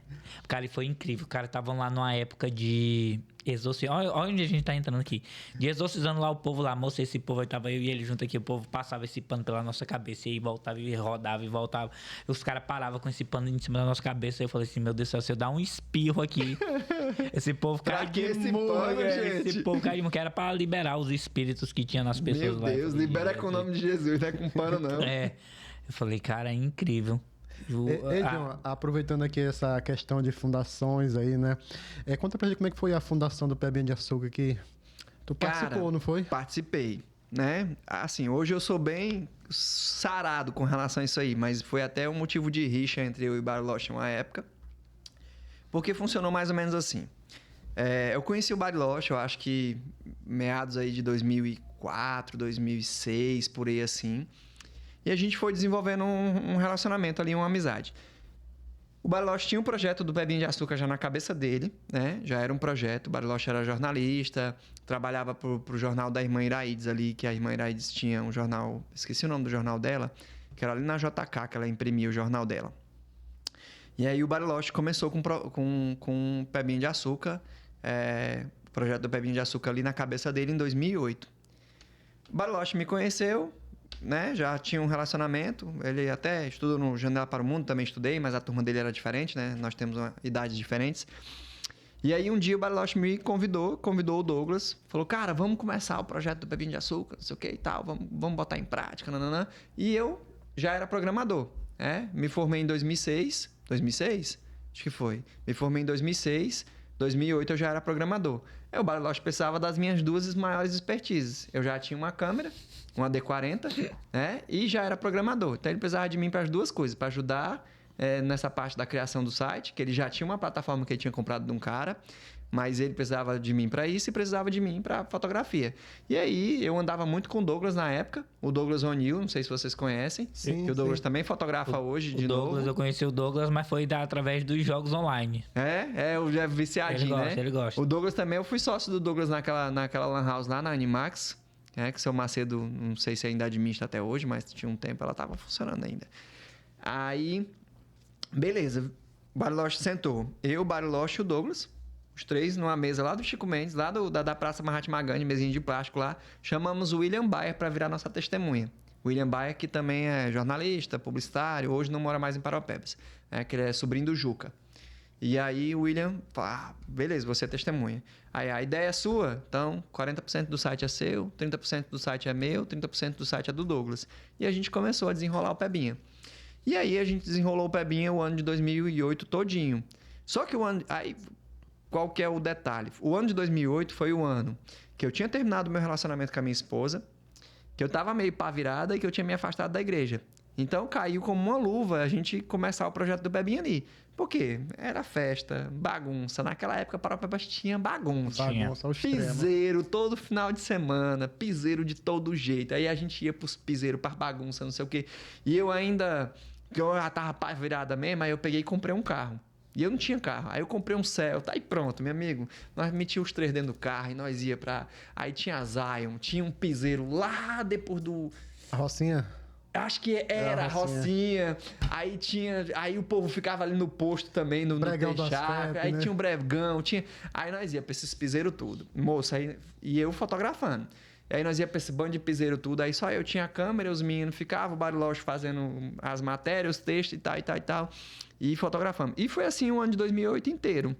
Cara, e foi incrível. O cara estavam lá numa época de exorcismo. Olha onde a gente tá entrando aqui. De exorcizando lá o povo lá. Moça, esse povo aí tava eu e ele junto aqui. O povo passava esse pano pela nossa cabeça. E aí voltava e rodava e voltava. E os caras paravam com esse pano em cima da nossa cabeça. Aí eu falei assim, meu Deus do céu, se eu dar um espirro aqui, esse povo cai de murro. Esse povo cai de murro. Que era pra liberar os espíritos que tinha nas pessoas lá. Meu Deus, libera com o nome de Jesus, não é com pano, não. Eu falei, cara, é incrível. Ei, John, aproveitando aqui essa questão de fundações aí, né? Conta pra gente como é que foi a fundação do Pebinha de Açúcar aqui. Tu participou, não foi? Participei, né? Assim, hoje eu sou bem sarado com relação a isso aí, mas foi até um motivo de rixa entre eu e Bariloche uma época. Porque funcionou mais ou menos assim. Eu conheci o Bariloche, eu acho que meados aí de 2004, 2006, por aí assim. E a gente foi desenvolvendo um relacionamento ali, uma amizade. O Bariloche tinha um projeto do Pebinha de Açúcar já na cabeça dele, né? Já era um projeto. O Bariloche era jornalista, trabalhava pro jornal da irmã Iraides ali, que a irmã Iraides tinha um jornal... Esqueci o nome do jornal dela, que era ali na JK, que ela imprimia o jornal dela. E aí o Bariloche começou com o Pebinha de Açúcar, o projeto do Pebinha de Açúcar ali na cabeça dele em 2008. O Bariloche me conheceu, né? Já tinha um relacionamento. Ele até estudou no Janela para o Mundo, também estudei, mas a turma dele era diferente, né? Nós temos idades diferentes. E aí um dia o Bariloche me convidou o Douglas, falou, cara, vamos começar o projeto do Pebinha de Açúcar, não sei o que e tal, vamos botar em prática, nananã. E eu já era programador, né? Me formei em 2006? Acho que foi. Me formei em 2006, 2008 eu já era programador. Aí o Bariloche precisava das minhas duas maiores expertises. Eu já tinha uma câmera, uma D40, né? E já era programador. Então ele precisava de mim para as duas coisas, para ajudar nessa parte da criação do site, que ele já tinha uma plataforma que ele tinha comprado de um cara, mas ele precisava de mim para isso e precisava de mim para fotografia. E aí eu andava muito com o Douglas na época, o Douglas O'Neill, não sei se vocês conhecem, que o Douglas também fotografa hoje de novo. Eu conheci o Douglas, mas foi através dos jogos online. O Jeff viciadinho, né? Ele gosta. O Douglas também, eu fui sócio do Douglas naquela lan house lá na Animax, que o seu Macedo, não sei se ainda administra até hoje, mas tinha um tempo ela estava funcionando ainda. Aí Beleza. O Bariloche sentou. Eu, o Bariloche e o Douglas. Os três numa mesa lá do Chico Mendes, lá da Praça Mahatma Gandhi, mesinha de plástico lá. Chamamos o William Bayer para virar nossa testemunha. O William Bayer, que também é jornalista, publicitário, hoje não mora mais em Paropebas. Que ele é sobrinho do Juca. E aí o William fala, beleza, você é testemunha. Aí a ideia é sua, então 40% do site é seu, 30% do site é meu, 30% do site é do Douglas. E a gente começou a desenrolar o Pebinha. E aí a gente desenrolou o Pebinha o ano de 2008 todinho. Só que o ano... Aí, qual que é o detalhe? O ano de 2008 foi o ano que eu tinha terminado o meu relacionamento com a minha esposa, que eu tava meio pá virada e que eu tinha me afastado da igreja. Então caiu como uma luva a gente começar o projeto do Pebinha ali. Por quê? Era festa, bagunça. Naquela época, Paropebas tinha bagunça. Bagunça ao extremo. Piseiro todo final de semana, piseiro de todo jeito. Aí a gente ia pros piseiros, pra bagunça, não sei o quê. E eu ainda, que eu já tava pá virada mesmo, aí eu peguei e comprei um carro. E eu não tinha carro. Aí eu comprei um Celta. Aí pronto, meu amigo. Nós metíamos os três dentro do carro e nós ia pra... Aí tinha a Zion, tinha um piseiro lá depois do... A Rocinha? Acho que era a Rocinha. Aí tinha... Aí o povo ficava ali no posto também, no Teixaca. Aí tinha um Bregão, tinha... Aí nós ia pra esses piseiros tudo. Moço, aí... E eu fotografando. Aí nós ia pra esse bando de piseiro tudo. Aí só eu tinha a câmera, os meninos ficavam, o Bariloche fazendo as matérias, os textos e tal, e tal, e tal. E fotografamos. E foi assim o ano de 2008 inteiro.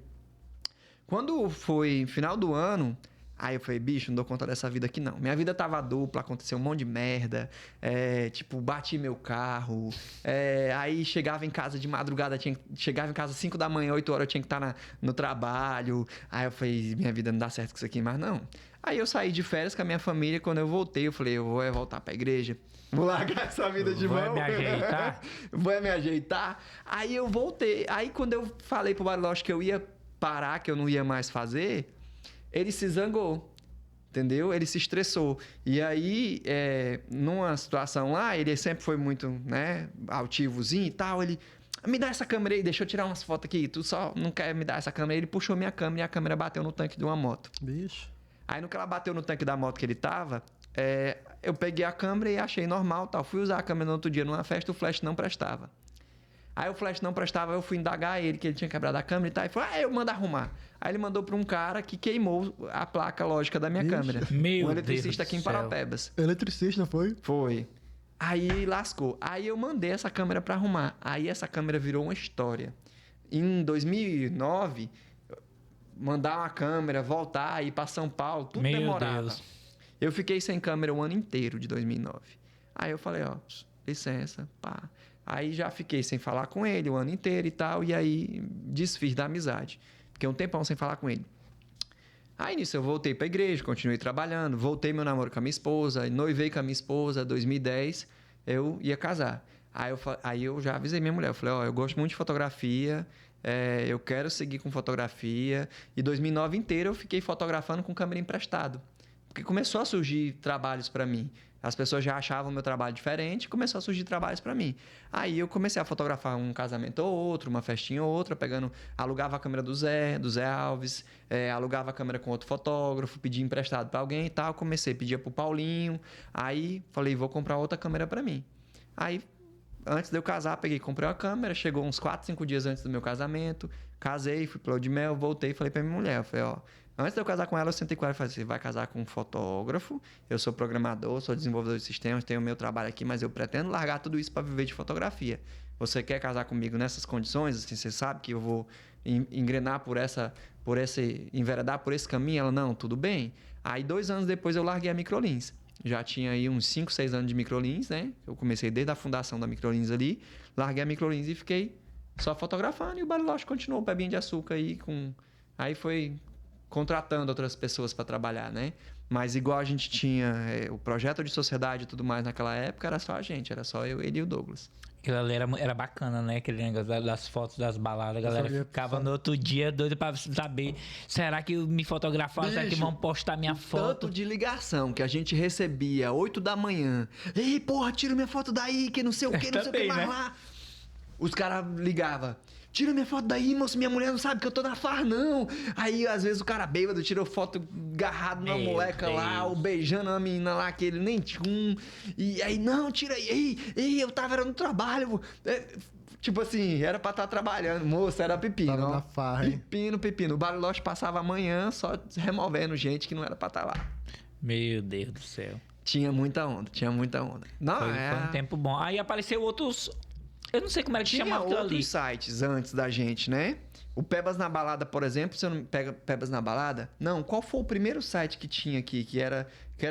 Quando foi final do ano, aí eu falei, bicho, não dou conta dessa vida aqui não. Minha vida tava dupla, aconteceu um monte de merda. Tipo, bati meu carro. Aí chegava em casa de madrugada, chegava em casa às 5 da manhã, 8 horas eu tinha que estar no trabalho. Aí eu falei, minha vida não dá certo com isso aqui mais não. Aí eu saí de férias com a minha família. Quando eu voltei, eu falei, eu vou voltar pra igreja. Vou largar essa vida de mão. Vai me ajeitar? Vai me ajeitar. Aí eu voltei. Aí quando eu falei pro Bariloche que eu ia parar, que eu não ia mais fazer, ele se zangou. Entendeu? Ele se estressou. E aí, numa situação lá, ele sempre foi muito, né, altivozinho e tal. Ele, me dá essa câmera aí, deixa eu tirar umas fotos aqui. Tu só não quer me dar essa câmera. Ele puxou minha câmera e a câmera bateu no tanque de uma moto. Bicho. Aí no que ela bateu no tanque da moto que ele tava, eu peguei a câmera e achei normal, tal. Fui usar a câmera no outro dia numa festa, o flash não prestava. Aí o flash não prestava, eu fui indagar ele, que ele tinha quebrado a câmera e tal. E falou, eu mando arrumar. Aí ele mandou para um cara que queimou a placa lógica da minha câmera. Meu um eletricista Deus aqui em Paropebas. Eletricista, foi? Foi. Aí lascou. Aí eu mandei essa câmera para arrumar. Aí essa câmera virou uma história. Em 2009... mandar uma câmera, voltar, ir para São Paulo, tudo demorava. Deus. Eu fiquei sem câmera o ano inteiro de 2009. Aí eu falei, licença, pá. Aí já fiquei sem falar com ele o ano inteiro e tal, e aí desfiz da amizade. Fiquei um tempão sem falar com ele. Aí nisso eu voltei para a igreja, continuei trabalhando, voltei meu namoro com a minha esposa, noivei com a minha esposa, 2010, eu ia casar. Aí eu já avisei minha mulher, eu falei, eu gosto muito de fotografia, eu quero seguir com fotografia. E 2009 inteiro eu fiquei fotografando com câmera emprestado. Porque começou a surgir trabalhos para mim. As pessoas já achavam meu trabalho diferente, começou a surgir trabalhos para mim. Aí eu comecei a fotografar um casamento ou outro, uma festinha ou outra, alugava a câmera do Zé Alves, alugava a câmera com outro fotógrafo, pedia emprestado para alguém e tal. Comecei, pedia pro Paulinho. Aí falei, vou comprar outra câmera para mim. Aí, antes de eu casar, comprei uma câmera, chegou uns 4, 5 dias antes do meu casamento, casei, fui pro lua de mel, voltei e falei pra minha mulher, eu falei, antes de eu casar com ela, eu sentei com ela e falei, você vai casar com um fotógrafo, eu sou programador, sou desenvolvedor de sistemas, tenho o meu trabalho aqui, mas eu pretendo largar tudo isso para viver de fotografia. Você quer casar comigo nessas condições? Assim, você sabe que eu vou engrenar enveredar por esse caminho? Ela, não, tudo bem. Aí 2 anos depois eu larguei a Microlins. Já tinha aí uns 5, 6 anos de Microlins, né? Eu comecei desde a fundação da Microlins ali, larguei a Microlins e fiquei só fotografando. E o Bariloche continuou o Pebinha de Açúcar aí Aí foi contratando outras pessoas para trabalhar, né? Mas igual a gente tinha o projeto de sociedade e tudo mais naquela época, era só a gente, era só eu, ele e o Douglas. Aquilo ali era bacana, né? Aquele negócio das fotos das baladas. A galera ficava no outro dia doido pra saber, será que me fotografaram? Será que vão postar minha foto? Tanto de ligação que a gente recebia 8 da manhã. Ei, porra, tira minha foto daí, que não sei o que, não sei o que mais lá. Os caras ligavam. Tira minha foto daí, moço, minha mulher não sabe que eu tô na farra, não. Aí, às vezes, o cara bêbado tirou foto agarrado na moleca lá, ou beijando uma menina lá, que ele nem tinha. E aí, não, tira aí. Ei, eu tava no trabalho. Tipo assim, era pra estar trabalhando, moço, era pepino. Tava ó. na farra, hein? Pepino. O Bariloche passava a manhã só removendo gente que não era pra estar lá. Meu Deus do céu. Tinha muita onda. Não, Foi um tempo bom. Aí apareceu outros... Eu não sei como era que Tinha chamava aquilo outros ali. sites antes da gente, né? O Pebas na Balada, por exemplo, você não pega Pebas na Balada? Não, qual foi o primeiro site que tinha aqui? Que era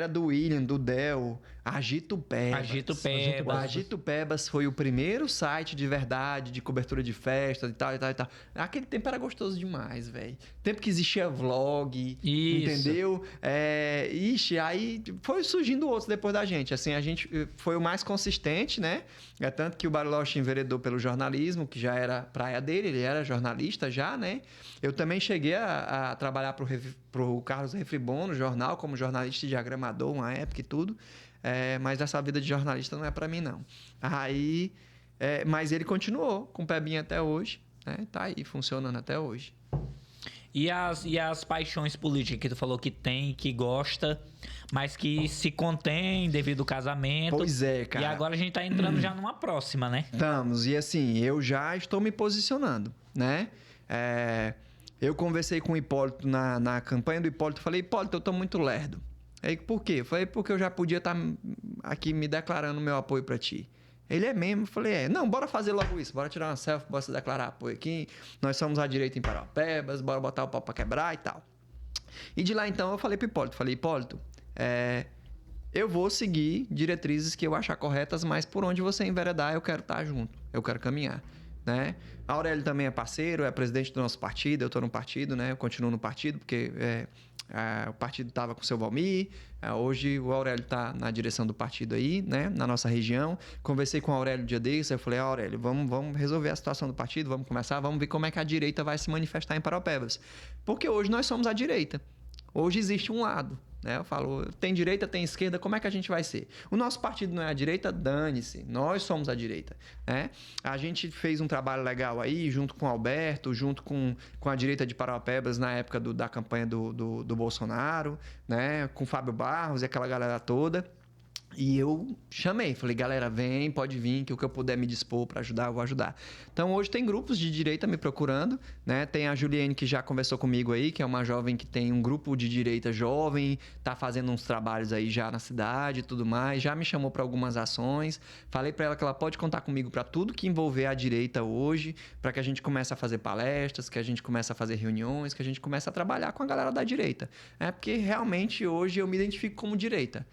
do William, do Del, Agito Pebas. Agito O Pebas. Agito Pebas foi o primeiro site de verdade, de cobertura de festa e tal. Aquele tempo era gostoso demais, velho. Tempo que existia vlog, Isso. entendeu? Aí foi surgindo outros depois da gente. Assim, a gente foi o mais consistente, né? É tanto que o Bariloche enveredou pelo jornalismo, que já era praia dele, ele era jornalista já, né? Eu também cheguei a trabalhar pro Carlos Refribon no jornal, como jornalista e diagramador, uma época e tudo. Mas essa vida de jornalista não é pra mim, não. Aí, mas ele continuou com o Pebinha até hoje, né? Tá aí, funcionando até hoje. E as paixões políticas que tu falou que tem, que gosta, mas que se contém devido ao casamento. Pois é, cara. E agora a gente tá entrando já numa próxima, né? Estamos. E assim, eu já estou me posicionando, né? Eu conversei com o Hipólito na campanha do Hipólito. Falei, Hipólito, eu tô muito lerdo. Aí, por quê? Falei, porque eu já podia estar aqui me declarando meu apoio pra ti. Ele é mesmo. Eu falei, não, bora fazer logo isso. Bora tirar uma selfie, bora se declarar apoio aqui. Nós somos a direita em Parauapebas, bora botar o pau pra quebrar e tal. E de lá, então, eu falei pro Hipólito. Falei, Hipólito, eu vou seguir diretrizes que eu achar corretas, mas por onde você enveredar, eu quero estar junto. Eu quero caminhar, né? A Aurélio também é parceiro, é presidente do nosso partido. Eu tô no partido, né? Eu continuo no partido, porque... o partido estava com o seu Valmir, hoje o Aurélio está na direção do partido aí, né, na nossa região. Conversei com o Aurélio um dia desse, eu falei, Aurélio, vamos resolver a situação do partido, vamos começar, vamos ver como é que a direita vai se manifestar em Parauapebas. Porque hoje nós somos a direita, hoje existe um lado. Eu falo, tem direita, tem esquerda, como é que a gente vai ser? O nosso partido não é a direita, dane-se, nós somos a direita, né? A gente fez um trabalho legal aí, junto com o Alberto, junto com a direita de Parauapebas, na época da campanha do Bolsonaro, né? Com o Fábio Barros e aquela galera toda. E eu chamei, falei, galera, vem, pode vir, que o que eu puder me dispor para ajudar, eu vou ajudar. Então, hoje tem grupos de direita me procurando, né? Tem a Juliane, que já conversou comigo aí, que é uma jovem que tem um grupo de direita jovem, tá fazendo uns trabalhos aí já na cidade e tudo mais, já me chamou para algumas ações. Falei para ela que ela pode contar comigo para tudo que envolver a direita hoje, para que a gente comece a fazer palestras, que a gente comece a fazer reuniões, que a gente comece a trabalhar com a galera da direita. Porque realmente hoje eu me identifico como direita.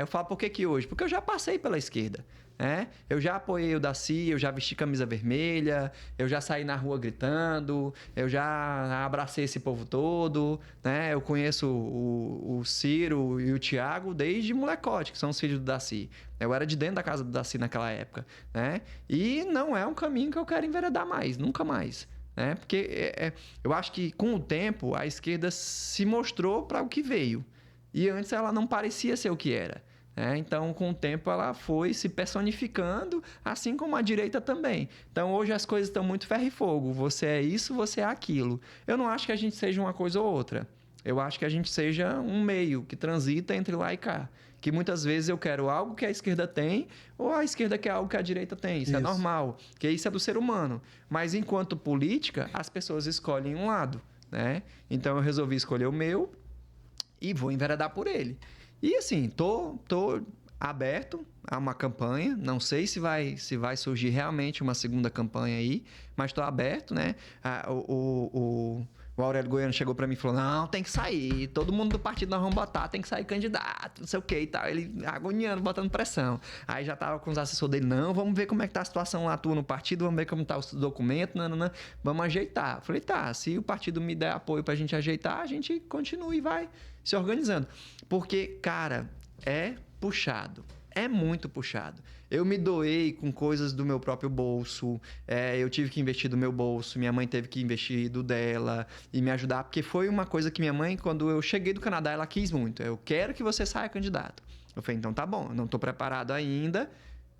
Eu falo, por que hoje? Porque eu já passei pela esquerda, né? Eu já apoiei o Daci, eu já vesti camisa vermelha, eu já saí na rua gritando, eu já abracei esse povo todo, né? Eu conheço o Ciro e o Thiago desde molecote, que são os filhos do Daci. Eu era de dentro da casa do Daci naquela época, né? E não é um caminho que eu quero enveredar mais, nunca mais. Porque eu acho que com o tempo a esquerda se mostrou para o que veio. E antes ela não parecia ser o que era. Então, com o tempo, ela foi se personificando, assim como a direita também. Então, hoje as coisas estão muito ferro e fogo. Você é isso, você é aquilo. Eu não acho que a gente seja uma coisa ou outra. Eu acho que a gente seja um meio que transita entre lá e cá. Que muitas vezes eu quero algo que a esquerda tem, ou a esquerda quer algo que a direita tem. Isso é normal, que isso é do ser humano. Mas, enquanto política, as pessoas escolhem um lado, né? Então, eu resolvi escolher o meu e vou enveredar por ele. E assim, tô aberto a uma campanha. Não sei se vai surgir realmente uma segunda campanha aí, mas tô aberto, né? O Aurélio Goiano chegou para mim e falou, não, tem que sair. Todo mundo do partido nós vamos botar, tem que sair candidato, não sei o que e tal. Ele agoniando, botando pressão. Aí já tava com os assessores dele, não, vamos ver como é que tá a situação lá tua no partido, vamos ver como tá os documentos, vamos ajeitar. Eu falei, tá, se o partido me der apoio pra gente ajeitar, a gente continua e vai se organizando. Porque, cara, é puxado. É muito puxado. Eu me doei com coisas do meu próprio bolso. Eu tive que investir do meu bolso. Minha mãe teve que investir do dela e me ajudar. Porque foi uma coisa que minha mãe, quando eu cheguei do Canadá, ela quis muito. Eu quero que você saia candidato. Eu falei, então tá bom. Eu não estou preparado ainda,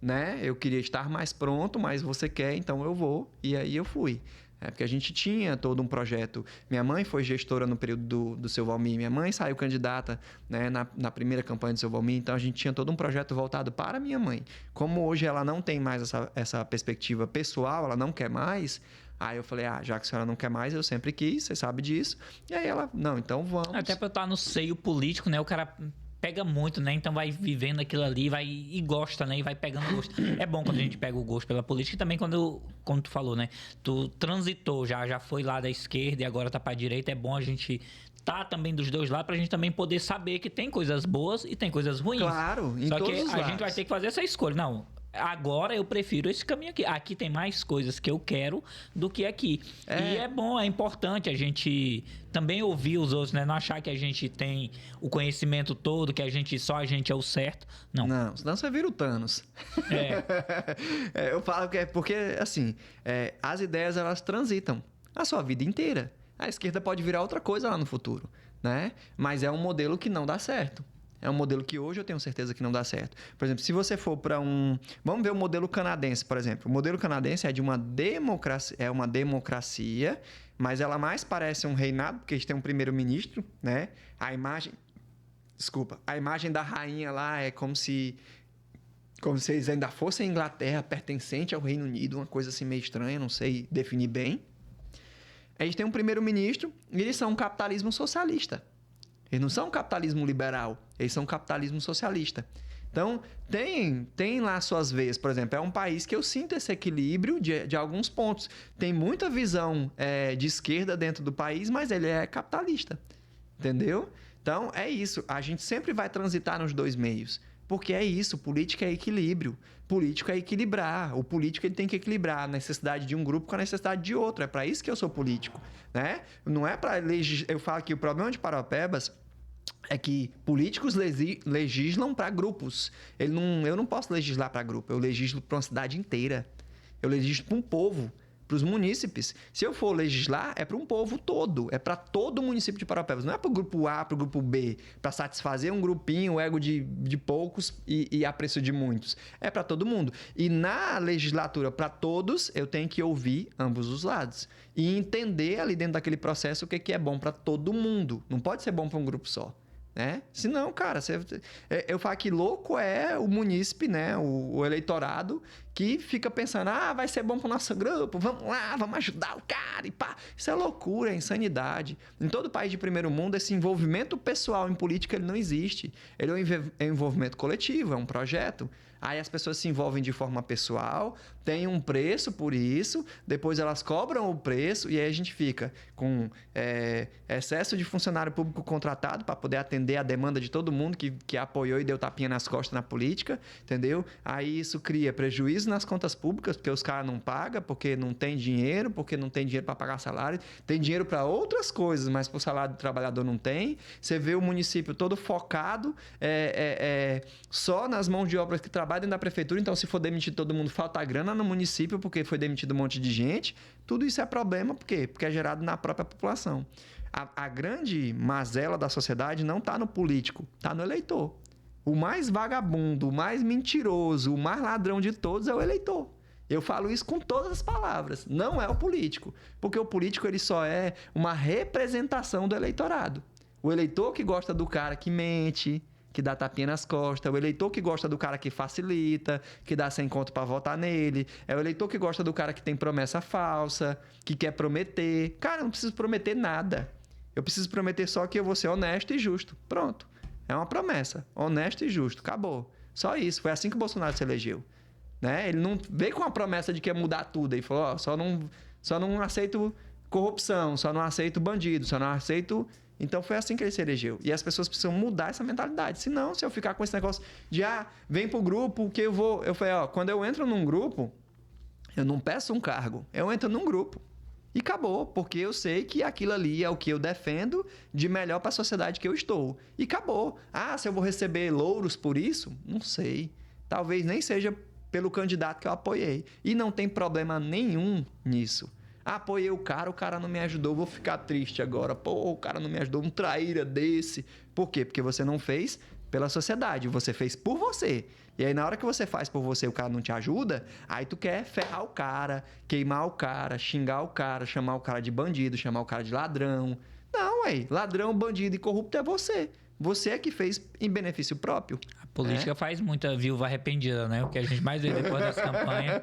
né? Eu queria estar mais pronto, mas você quer, então eu vou. E aí eu fui. Porque a gente tinha todo um projeto. Minha mãe foi gestora no período do seu Valmir. Minha mãe saiu candidata, né, na primeira campanha do seu Valmir. Então, a gente tinha todo um projeto voltado para a minha mãe. Como hoje ela não tem mais essa perspectiva pessoal, ela não quer mais... Aí eu falei, já que a senhora não quer mais, eu sempre quis, você sabe disso. E aí ela, não, então vamos. Até pra eu estar no seio político, né? O cara pega muito, né? Então vai vivendo aquilo ali, e gosta, né? E vai pegando gosto. É bom quando a gente pega o gosto pela política e também como tu falou, né? Tu transitou já foi lá da esquerda e agora tá pra direita. É bom a gente tá também dos dois lados pra gente também poder saber que tem coisas boas e tem coisas ruins. Claro, em Só todos que os a lados. gente vai ter que fazer essa escolha. Não, agora eu prefiro esse caminho aqui. Aqui tem mais coisas que eu quero do que aqui. E é bom, é importante a gente também ouvir os outros, né? Não achar que a gente tem o conhecimento todo, que só a gente é o certo. Não. Não, senão você vira o Thanos. Eu falo que é porque, assim, as ideias, elas transitam a sua vida inteira. A esquerda pode virar outra coisa lá no futuro, né? Mas é um modelo que não dá certo. É um modelo que hoje eu tenho certeza que não dá certo. Por exemplo, se você for para Vamos ver o modelo canadense, por exemplo. O modelo canadense é de uma democracia, mas ela mais parece um reinado, porque eles têm um primeiro-ministro, né? A imagem da rainha lá é como se eles ainda fossem a Inglaterra, pertencente ao Reino Unido, uma coisa assim meio estranha, não sei definir bem. Eles têm um primeiro-ministro e eles são um capitalismo socialista. Eles não são um capitalismo liberal, eles são um capitalismo socialista. Então, tem lá suas veias. Por exemplo, é um país que eu sinto esse equilíbrio de alguns pontos. Tem muita visão de esquerda dentro do país, mas ele é capitalista. Entendeu? Então, é isso. A gente sempre vai transitar nos dois meios. Porque é isso, política é equilíbrio. Político é equilibrar. O político ele tem que equilibrar a necessidade de um grupo com a necessidade de outro. É para isso que eu sou político, né? Não é para Eu falo que o problema de Paraupebas é que políticos legislam para grupos. Eu não posso legislar para grupo, eu legislo para uma cidade inteira. Eu legislo para um povo, para os munícipes. Se eu for legislar, é para um povo todo. É para todo o município de Paraupebas. Não é para o grupo A, para o grupo B, para satisfazer um grupinho, o ego de poucos e a preço de muitos. É para todo mundo. E na legislatura, para todos, eu tenho que ouvir ambos os lados. E entender ali dentro daquele processo o que é bom para todo mundo. Não pode ser bom para um grupo só. Né? Senão, cara, eu falo que louco é o munícipe, né? O eleitorado que fica pensando, vai ser bom pro nosso grupo, vamos lá, vamos ajudar o cara e pá. Isso é loucura, é insanidade. Em todo país de primeiro mundo, esse envolvimento pessoal em política ele não existe. Ele é um envolvimento coletivo, é um projeto. Aí as pessoas se envolvem de forma pessoal, tem um preço por isso, depois elas cobram o preço e aí a gente fica com excesso de funcionário público contratado para poder atender a demanda de todo mundo que apoiou e deu tapinha nas costas na política, entendeu? Aí isso cria prejuízo nas contas públicas, porque os caras não pagam, porque não tem dinheiro para pagar salário, tem dinheiro para outras coisas, mas para o salário do trabalhador não tem. Você vê o município todo focado só nas mãos de obras que trabalham dentro da prefeitura, então se for demitir todo mundo, falta grana no município porque foi demitido um monte de gente. Tudo isso é problema, por quê? Porque é gerado na própria população. A grande mazela da sociedade não está no político, está no eleitor. O mais vagabundo, o mais mentiroso, o mais ladrão de todos é o eleitor. Eu falo isso com todas as palavras. Não é o político, porque o político ele só é uma representação do eleitorado. O eleitor que gosta do cara que mente, que dá tapinha nas costas, o eleitor que gosta do cara que facilita, que dá 100 conto para votar nele, é o eleitor que gosta do cara que tem promessa falsa, que quer prometer. Cara, eu não preciso prometer nada. Eu preciso prometer só que eu vou ser honesto e justo. Pronto. É uma promessa. Honesto e justo. Acabou. Só isso. Foi assim que o Bolsonaro se elegeu. Né? Ele não veio com a promessa de que ia mudar tudo. Ele falou, só não aceito corrupção, só não aceito bandido, só não aceito... Então, foi assim que ele se elegeu. E as pessoas precisam mudar essa mentalidade. Senão, se eu ficar com esse negócio de, vem pro grupo que eu vou... Eu falei, quando eu entro num grupo, eu não peço um cargo. Eu entro num grupo. E acabou, porque eu sei que aquilo ali é o que eu defendo de melhor para a sociedade que eu estou. E acabou. Se eu vou receber louros por isso? Não sei. Talvez nem seja pelo candidato que eu apoiei. E não tem problema nenhum nisso. Apoiei o cara não me ajudou, vou ficar triste agora. Pô, o cara não me ajudou, um traíra desse. Por quê? Porque você não fez pela sociedade. Você fez por você. E aí, na hora que você faz por você e o cara não te ajuda, aí tu quer ferrar o cara, queimar o cara, xingar o cara, chamar o cara de bandido, chamar o cara de ladrão. Não, ladrão, bandido e corrupto é você. Você é que fez em benefício próprio. A política faz muita viúva arrependida, né? O que a gente mais vê depois dessa campanha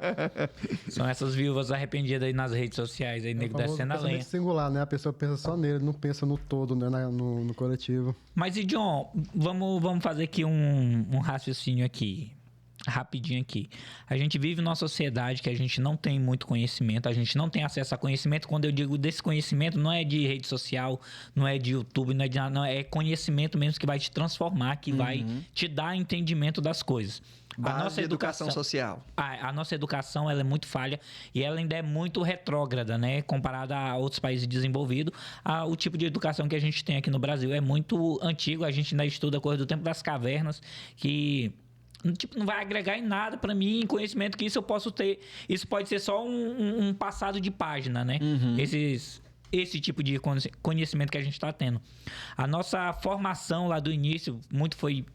são essas viúvas arrependidas aí nas redes sociais, aí nego descendo a lenha. Singular, né? A pessoa pensa só nele, não pensa no todo, né? No coletivo. Mas, e John, vamos fazer aqui um raciocínio aqui. Rapidinho aqui. A gente vive numa sociedade que a gente não tem muito conhecimento, a gente não tem acesso a conhecimento. Quando eu digo desse conhecimento, não é de rede social, não é de YouTube, não é de nada, não, é conhecimento mesmo que vai te transformar, que vai te dar entendimento das coisas. A nossa educação social. A nossa educação, ela é muito falha e ela ainda é muito retrógrada, né? Comparada a outros países desenvolvidos. O tipo de educação que a gente tem aqui no Brasil é muito antigo. A gente ainda estuda a coisa do tempo das cavernas, que não vai agregar em nada para mim, em conhecimento que isso eu posso ter. Isso pode ser só um passado de página, né? Esse tipo de conhecimento que a gente está tendo. A nossa formação lá do início, muito foi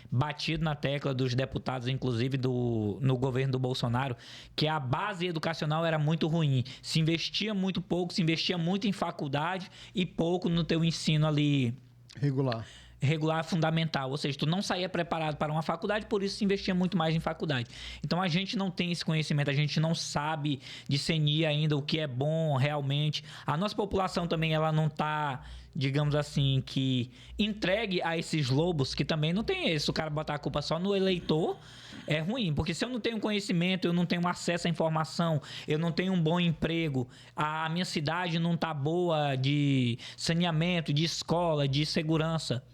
batido na tecla dos deputados, inclusive no governo do Bolsonaro, que a base educacional era muito ruim. Se investia muito pouco, se investia muito em faculdade e pouco no teu ensino ali regular fundamental, ou seja, tu não saía preparado para uma faculdade, por isso se investia muito mais em faculdade. Então a gente não tem esse conhecimento, a gente não sabe discernir ainda o que é bom realmente. A nossa população também, ela não está, digamos assim, que entregue a esses lobos, que também não tem esse. O cara botar a culpa só no eleitor é ruim, porque se eu não tenho conhecimento, eu não tenho acesso à informação, eu não tenho um bom emprego, a minha cidade não está boa de saneamento, de escola, de segurança.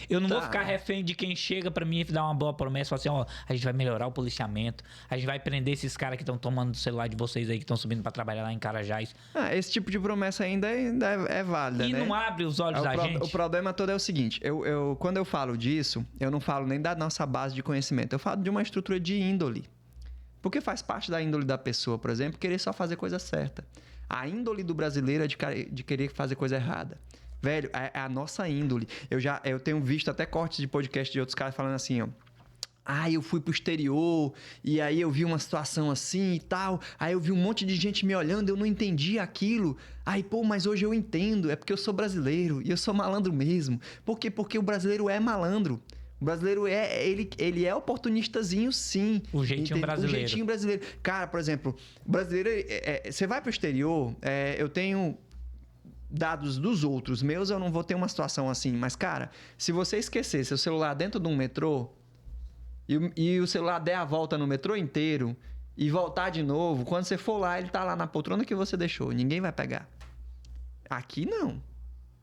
Eu não vou ficar refém de quem chega pra mim e dar uma boa promessa, falar assim, a gente vai melhorar o policiamento, a gente vai prender esses caras que estão tomando o celular de vocês aí, que estão subindo pra trabalhar lá em Carajás. Esse tipo de promessa ainda é válida, né? E não abre os olhos da gente. O problema todo é o seguinte, quando eu falo disso, eu não falo nem da nossa base de conhecimento, eu falo de uma estrutura de índole. Porque faz parte da índole da pessoa, por exemplo, querer só fazer coisa certa. A índole do brasileiro é de querer fazer coisa errada. Velho, é a nossa índole. Eu tenho visto até cortes de podcast de outros caras falando assim, eu fui pro exterior e aí eu vi uma situação assim e tal. Aí eu vi um monte de gente me olhando, eu não entendi aquilo. Mas hoje eu entendo. É porque eu sou brasileiro e eu sou malandro mesmo. Por quê? Porque o brasileiro é malandro. O brasileiro ele é oportunistazinho, sim. O jeitinho brasileiro. O jeitinho brasileiro. Cara, por exemplo, o brasileiro... Você vai pro exterior, eu tenho... dados dos outros, meus eu não vou ter uma situação assim, mas cara, se você esquecer seu celular dentro de um metrô e o celular der a volta no metrô inteiro e voltar de novo, quando você for lá, ele tá lá na poltrona que você deixou, ninguém vai pegar. Aqui não,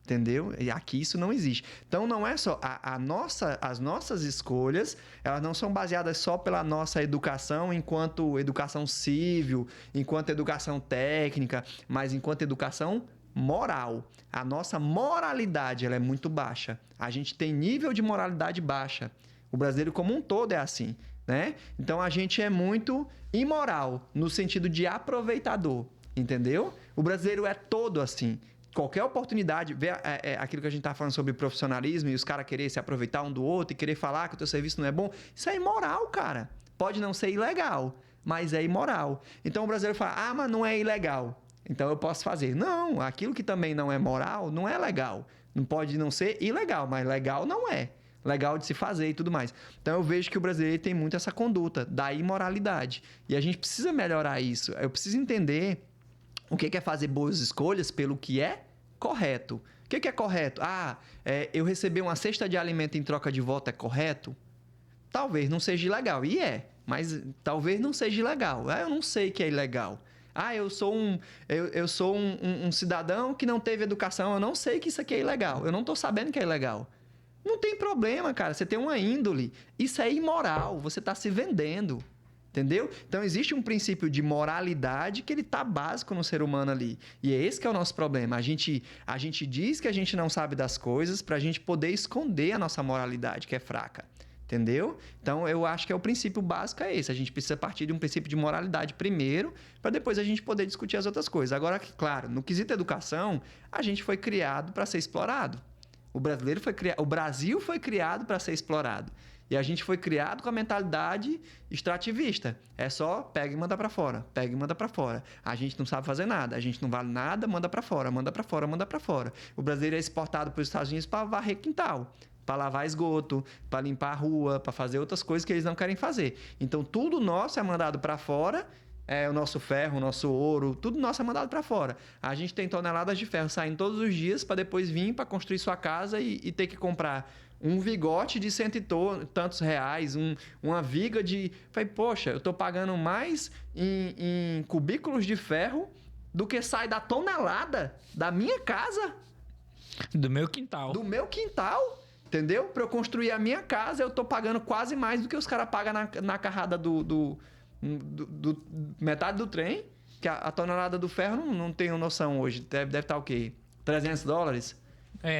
entendeu? E aqui isso não existe. Então não é só as nossas escolhas, elas não são baseadas só pela nossa educação enquanto educação civil, enquanto educação técnica, mas enquanto educação moral. A nossa moralidade ela é muito baixa. A gente tem nível de moralidade baixa. O brasileiro como um todo é assim, né? Então a gente é muito imoral no sentido de aproveitador, entendeu? O brasileiro é todo assim. Qualquer oportunidade, vê aquilo que a gente tá falando sobre profissionalismo e os caras querer se aproveitar um do outro e querer falar que o teu serviço não é bom, isso é imoral, cara. Pode não ser ilegal, mas é imoral. Então o brasileiro fala, mas não é ilegal. Então eu posso fazer. Não, aquilo que também não é moral não é legal. Não pode não ser ilegal, mas legal não é. Legal de se fazer e tudo mais. Então eu vejo que o brasileiro tem muito essa conduta da imoralidade. E a gente precisa melhorar isso. Eu preciso entender o que é fazer boas escolhas pelo que é correto. O que é correto? Eu receber uma cesta de alimento em troca de voto é correto? Talvez não seja ilegal. E mas talvez não seja ilegal. Eu não sei que é ilegal. Eu sou um cidadão que não teve educação, eu não sei que isso aqui é ilegal, eu não tô sabendo que é ilegal. Não tem problema, cara, você tem uma índole, isso é imoral, você tá se vendendo, entendeu? Então existe um princípio de moralidade que ele tá básico no ser humano ali, e é esse que é o nosso problema, a gente diz que a gente não sabe das coisas pra gente poder esconder a nossa moralidade que é fraca. Entendeu? Então, eu acho que o princípio básico é esse. A gente precisa partir de um princípio de moralidade primeiro, para depois a gente poder discutir as outras coisas. Agora, claro, no quesito educação, a gente foi criado para ser explorado. O Brasil foi criado para ser explorado. E a gente foi criado com a mentalidade extrativista. É só pega e manda para fora, pega e manda para fora. A gente não sabe fazer nada, a gente não vale nada, manda para fora, manda para fora, manda para fora. O brasileiro é exportado para os Estados Unidos para varrer quintal, para lavar esgoto, para limpar a rua, para fazer outras coisas que eles não querem fazer. Então, tudo nosso é mandado para fora. O nosso ferro, o nosso ouro, tudo nosso é mandado para fora. A gente tem toneladas de ferro saindo todos os dias para depois vir para construir sua casa e ter que comprar um vigote de cento e tantos reais, uma viga de... Falei, poxa, eu estou pagando mais em cubículos de ferro do que sai da tonelada da minha casa. Do meu quintal. Do meu quintal, entendeu? Para eu construir a minha casa, eu estou pagando quase mais do que os caras pagam na carrada do metade do trem, que a tonelada do ferro não tenho noção hoje. Deve estar o quê? $300?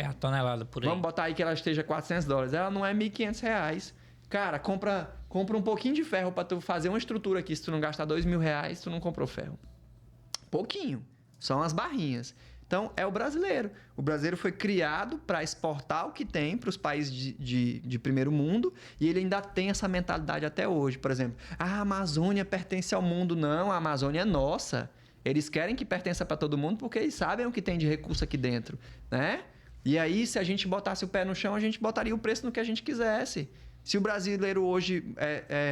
A tonelada por aí. Vamos botar aí que ela esteja $400. Ela não é R$1.500. Cara, compra um pouquinho de ferro para tu fazer uma estrutura aqui. Se tu não gastar R$2.000, tu não comprou ferro. Pouquinho. São as barrinhas. Então, é o brasileiro. O brasileiro foi criado para exportar o que tem para os países de primeiro mundo e ele ainda tem essa mentalidade até hoje. Por exemplo, a Amazônia pertence ao mundo. Não, a Amazônia é nossa. Eles querem que pertença para todo mundo porque eles sabem o que tem de recurso aqui dentro, né? E aí, se a gente botasse o pé no chão, a gente botaria o preço no que a gente quisesse. Se o brasileiro hoje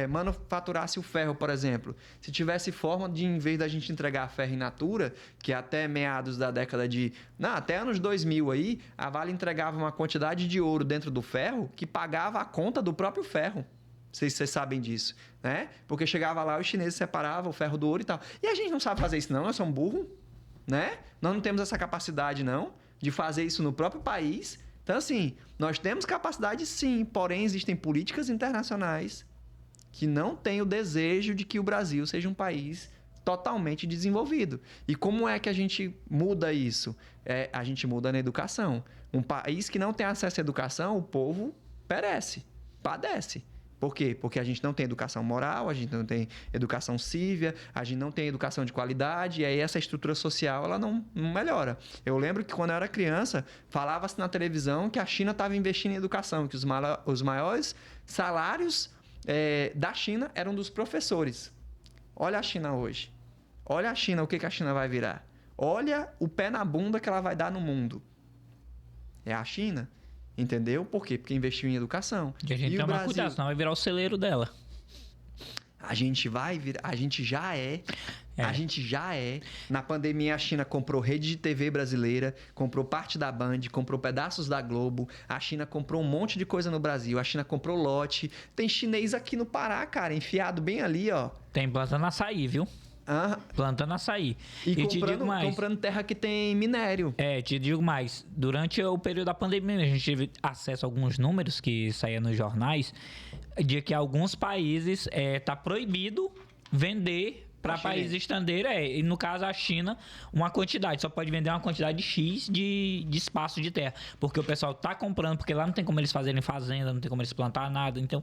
manufaturasse o ferro, por exemplo, se tivesse forma de, em vez da gente entregar ferro in natura, que até meados da década de... Não, até anos 2000 aí, a Vale entregava uma quantidade de ouro dentro do ferro que pagava a conta do próprio ferro. Não sei se vocês sabem disso, né? Porque chegava lá, os chineses separavam o ferro do ouro e tal. E a gente não sabe fazer isso não, nós somos burros, né? Nós não temos essa capacidade não, de fazer isso no próprio país. Então, assim, nós temos capacidade sim, porém existem políticas internacionais que não têm o desejo de que o Brasil seja um país totalmente desenvolvido. E como é que a gente muda isso? A gente muda na educação. Um país que não tem acesso à educação, o povo perece, padece. Por quê? Porque a gente não tem educação moral, a gente não tem educação cívia, a gente não tem educação de qualidade, e aí essa estrutura social ela não melhora. Eu lembro que quando eu era criança, falava-se na televisão que a China estava investindo em educação, que os maiores salários da China eram dos professores. Olha a China hoje. Olha a China, o que a China vai virar. Olha o pé na bunda que ela vai dar no mundo. É a China. Entendeu? Por quê? Porque investiu em educação. E a gente tem que cuidar, senão vai virar o celeiro dela. A gente vai virar... A gente já é. A gente já é. Na pandemia, a China comprou rede de TV brasileira, comprou parte da Band, comprou pedaços da Globo. A China comprou um monte de coisa no Brasil. A China comprou lote. Tem chinês aqui no Pará, cara, enfiado bem ali, ó. Tem plantando açaí, viu? Plantando açaí. E comprando terra que tem minério. Te digo mais. Durante o período da pandemia, a gente teve acesso a alguns números que saíam nos jornais de que alguns países tá proibido vender para países estrangeiros, e no caso a China, uma quantidade, só pode vender uma quantidade X de espaço de terra, porque o pessoal tá comprando, porque lá não tem como eles fazerem fazenda, não tem como eles plantar nada, então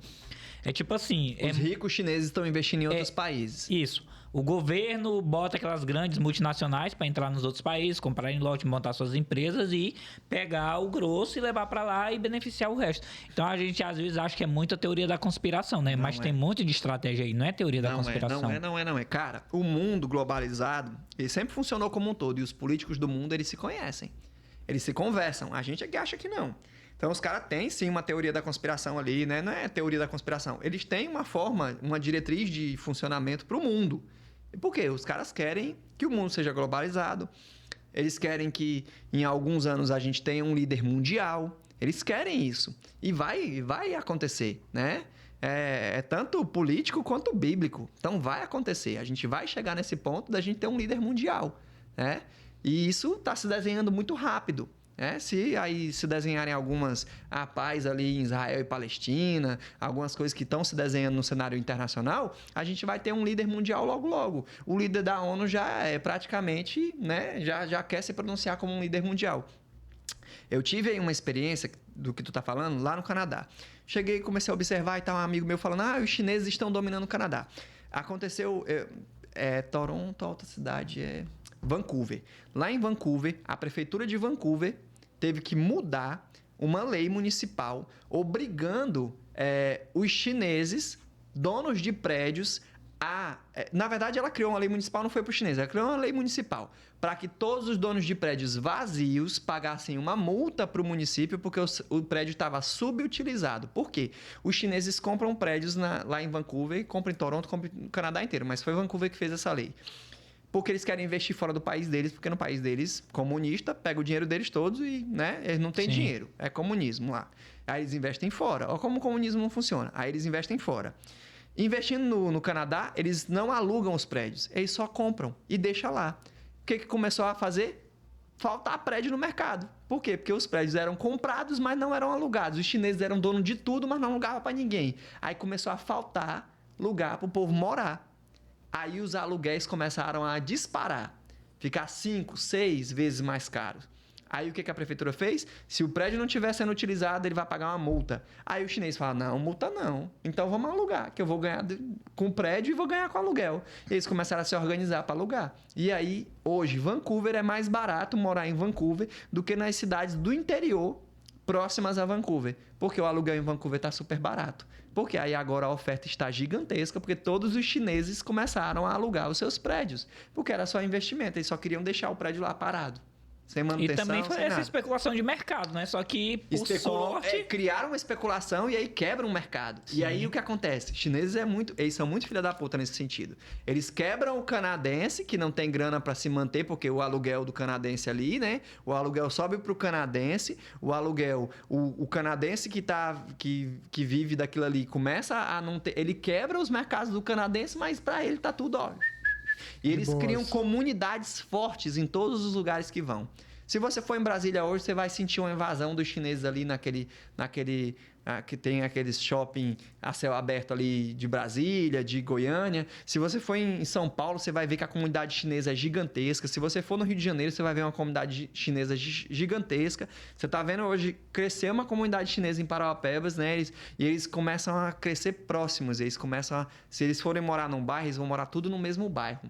é tipo assim... Os ricos chineses estão investindo em outros países. Isso. O governo bota aquelas grandes multinacionais para entrar nos outros países, comprar em lote, montar suas empresas e pegar o grosso e levar para lá e beneficiar o resto. Então a gente às vezes acha que é muita teoria da conspiração, né? Mas tem muito de estratégia aí, não é teoria da conspiração. Não é. Cara, o mundo globalizado, ele sempre funcionou como um todo e os políticos do mundo, eles se conhecem. Eles se conversam. A gente é que acha que não. Então, os caras têm, sim, uma teoria da conspiração ali, né? Não é teoria da conspiração. Eles têm uma forma, uma diretriz de funcionamento para o mundo. E por quê? Os caras querem que o mundo seja globalizado. Eles querem que, em alguns anos, a gente tenha um líder mundial. Eles querem isso. E vai acontecer, né? É tanto político quanto bíblico. Então, vai acontecer. A gente vai chegar nesse ponto da gente ter um líder mundial, né? E isso está se desenhando muito rápido. Se aí se desenharem algumas paz ali em Israel e Palestina, algumas coisas que estão se desenhando no cenário internacional, a gente vai ter um líder mundial logo logo. O líder da ONU já é praticamente, né, já quer se pronunciar como um líder mundial. Eu tive aí uma experiência do que tu tá falando lá no Canadá. Cheguei e comecei a observar e tal, um amigo meu falando, os chineses estão dominando o Canadá. Aconteceu, Toronto, a outra cidade Vancouver. Lá em Vancouver, a prefeitura de Vancouver teve que mudar uma lei municipal obrigando os chineses, donos de prédios, na verdade, ela criou uma lei municipal, não foi para os chineses, ela criou uma lei municipal para que todos os donos de prédios vazios pagassem uma multa para o município porque o prédio estava subutilizado. Por quê? Os chineses compram prédios lá em Vancouver, compram em Toronto, compram no Canadá inteiro, mas foi Vancouver que fez essa lei. Porque eles querem investir fora do país deles, porque no país deles, comunista, pega o dinheiro deles todos e, né, eles não têm dinheiro. É comunismo lá. Aí eles investem fora. Olha como o comunismo não funciona. Aí eles investem fora. Investindo no Canadá, eles não alugam os prédios. Eles só compram e deixam lá. O que começou a fazer? Faltar prédio no mercado. Por quê? Porque os prédios eram comprados, mas não eram alugados. Os chineses eram dono de tudo, mas não alugavam para ninguém. Aí começou a faltar lugar para o povo morar. Aí os aluguéis começaram a disparar. Ficar 5, 6 vezes mais caros. Aí o que a prefeitura fez? Se o prédio não estiver sendo utilizado, ele vai pagar uma multa. Aí o chinês fala, não, multa não. Então vamos alugar, que eu vou ganhar com o prédio e vou ganhar com aluguel. E eles começaram a se organizar para alugar. E aí, hoje, Vancouver é mais barato morar em Vancouver do que nas cidades do interior próximas a Vancouver. Porque o aluguel em Vancouver está super barato. Porque aí agora a oferta está gigantesca, porque todos os chineses começaram a alugar os seus prédios. Porque era só investimento, eles só queriam deixar o prédio lá parado. Sem manutenção, e também foi essa especulação de mercado, né? Só que, por sorte... criaram uma especulação e aí quebram o mercado. Sim. E aí o que acontece? Chineses eles são muito filha da puta nesse sentido. Eles quebram o canadense, que não tem grana para se manter, porque o aluguel do canadense ali, né? O aluguel sobe pro canadense, o aluguel... O canadense que vive daquilo ali começa a não ter... Ele quebra os mercados do canadense, mas para ele tá tudo, ó... E eles criam comunidades fortes em todos os lugares que vão. Se você for em Brasília hoje, você vai sentir uma invasão dos chineses ali naquele que tem aqueles shopping a céu aberto ali de Brasília, de Goiânia. Se você for em São Paulo, você vai ver que a comunidade chinesa é gigantesca. Se você for no Rio de Janeiro, você vai ver uma comunidade chinesa gigantesca. Você está vendo hoje crescer uma comunidade chinesa em Parauapebas, né? Eles começam a crescer próximos. Se eles forem morar num bairro, eles vão morar tudo no mesmo bairro.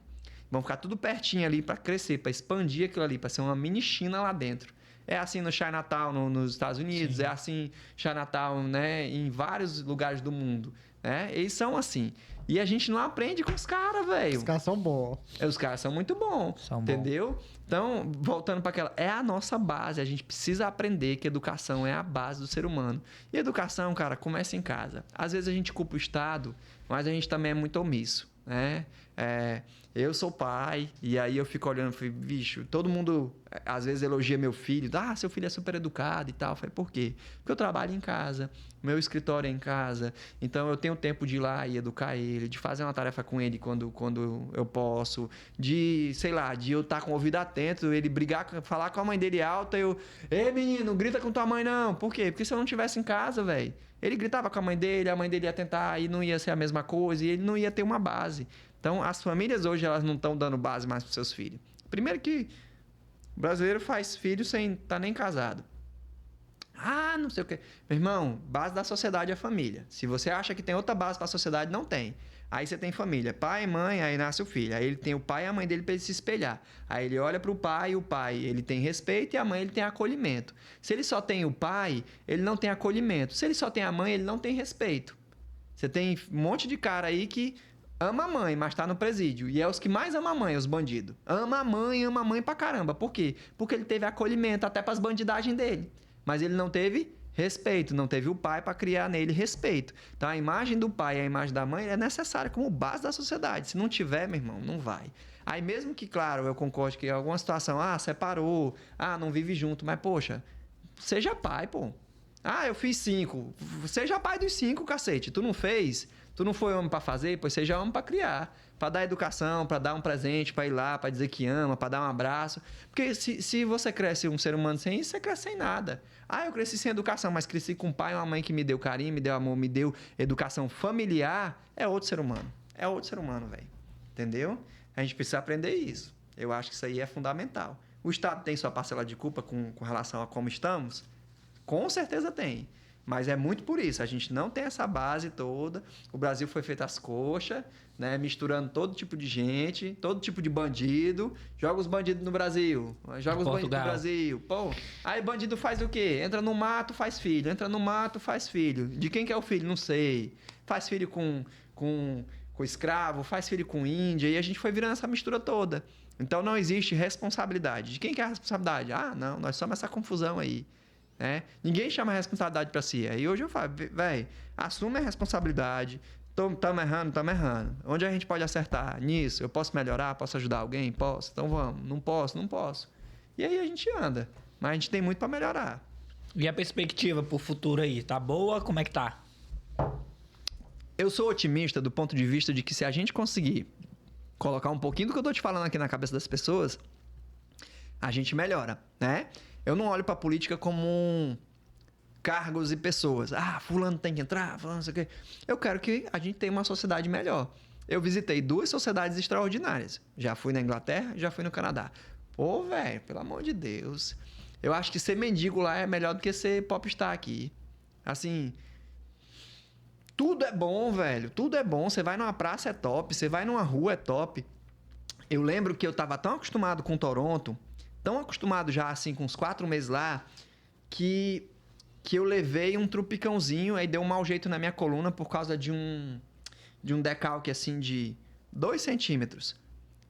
Vão ficar tudo pertinho ali para crescer, para expandir aquilo ali, para ser uma mini China lá dentro. É assim no Chinatown, nos Estados Unidos, Sim. É assim no Chinatown, né, em vários lugares do mundo. Né? Eles são assim. E a gente não aprende com os caras, velho. Os caras são bons. Os caras são muito bons, entendeu? Então, voltando para aquela... É a nossa base. A gente precisa aprender que educação é a base do ser humano. E educação, cara, começa em casa. Às vezes a gente culpa o Estado, mas a gente também é muito omisso, né? Eu sou pai, e aí eu fico olhando, falei, bicho, todo mundo às vezes elogia meu filho, seu filho é super educado e tal. Eu falei, por quê? Porque eu trabalho em casa, meu escritório é em casa, então eu tenho tempo de ir lá e educar ele, de fazer uma tarefa com ele quando eu posso, de eu estar com o ouvido atento, ele brigar, falar com a mãe dele alta, ei menino, grita com tua mãe não. Por quê? Porque se eu não estivesse em casa, velho, ele gritava com a mãe dele ia tentar e não ia ser a mesma coisa, e ele não ia ter uma base. Então, as famílias hoje, elas não estão dando base mais para os seus filhos. Primeiro que o brasileiro faz filho sem estar nem casado. Não sei o quê. Meu irmão, base da sociedade é a família. Se você acha que tem outra base para a sociedade, não tem. Aí você tem família, pai e mãe, aí nasce o filho. Aí ele tem o pai e a mãe dele para ele se espelhar. Aí ele olha para o pai e o pai ele tem respeito e a mãe ele tem acolhimento. Se ele só tem o pai, ele não tem acolhimento. Se ele só tem a mãe, ele não tem respeito. Você tem um monte de cara aí que ama a mãe, mas tá no presídio. E é os que mais amam a mãe, os bandidos. Ama a mãe pra caramba. Por quê? Porque ele teve acolhimento até pras bandidagens dele. Mas ele não teve respeito, não teve o pai para criar nele respeito. Então a imagem do pai e a imagem da mãe é necessária como base da sociedade. Se não tiver, meu irmão, não vai. Aí mesmo que, claro, eu concordo que em alguma situação, separou, não vive junto, mas poxa, seja pai, pô. Eu fiz 5. Seja pai dos 5, cacete. Tu não fez? Tu não foi homem para fazer? Pois seja homem para criar. Para dar educação, para dar um presente, para ir lá, para dizer que ama, para dar um abraço. Porque se você cresce um ser humano sem isso, você cresce sem nada. Eu cresci sem educação, mas cresci com um pai e uma mãe que me deu carinho, me deu amor, me deu educação familiar. É outro ser humano. É outro ser humano, velho. Entendeu? A gente precisa aprender isso. Eu acho que isso aí é fundamental. O Estado tem sua parcela de culpa com relação a como estamos? Com certeza tem. Mas é muito por isso. A gente não tem essa base toda. O Brasil foi feito às coxas, né? Misturando todo tipo de gente, todo tipo de bandido. Joga os bandidos no Brasil. Joga os bandidos no Brasil. Pô, aí bandido faz o quê? Entra no mato, faz filho. Entra no mato, faz filho. De quem que é o filho? Não sei. Faz filho com escravo, faz filho com índia. E a gente foi virando essa mistura toda. Então não existe responsabilidade. De quem que é a responsabilidade? Ah, não, nós somos essa confusão aí. Né? Ninguém chama a responsabilidade para si. Aí hoje eu falo, velho, assume a responsabilidade. Estamos errando. Onde a gente pode acertar? Nisso, eu posso melhorar? Posso ajudar alguém? Posso. Então vamos. Não posso. E aí a gente anda. Mas a gente tem muito para melhorar. E a perspectiva pro futuro aí? Tá boa? Como é que tá? Eu sou otimista do ponto de vista de que se a gente conseguir colocar um pouquinho do que eu tô te falando aqui na cabeça das pessoas, a gente melhora, né? Eu não olho pra política como cargos e pessoas. Ah, fulano tem que entrar, fulano não sei o quê. Eu quero que a gente tenha uma sociedade melhor. Eu visitei 2 sociedades extraordinárias. Já fui na Inglaterra, já fui no Canadá. Pô, velho, pelo amor de Deus. Eu acho que ser mendigo lá é melhor do que ser popstar aqui. Assim, tudo é bom, velho. Tudo é bom. Você vai numa praça, é top. Você vai numa rua, é top. Eu lembro que eu tava tão acostumado com Toronto, tão acostumado já, assim, com uns 4 meses lá, que eu levei um trupicãozinho, aí deu um mau jeito na minha coluna por causa de um decalque, assim, de 2 centímetros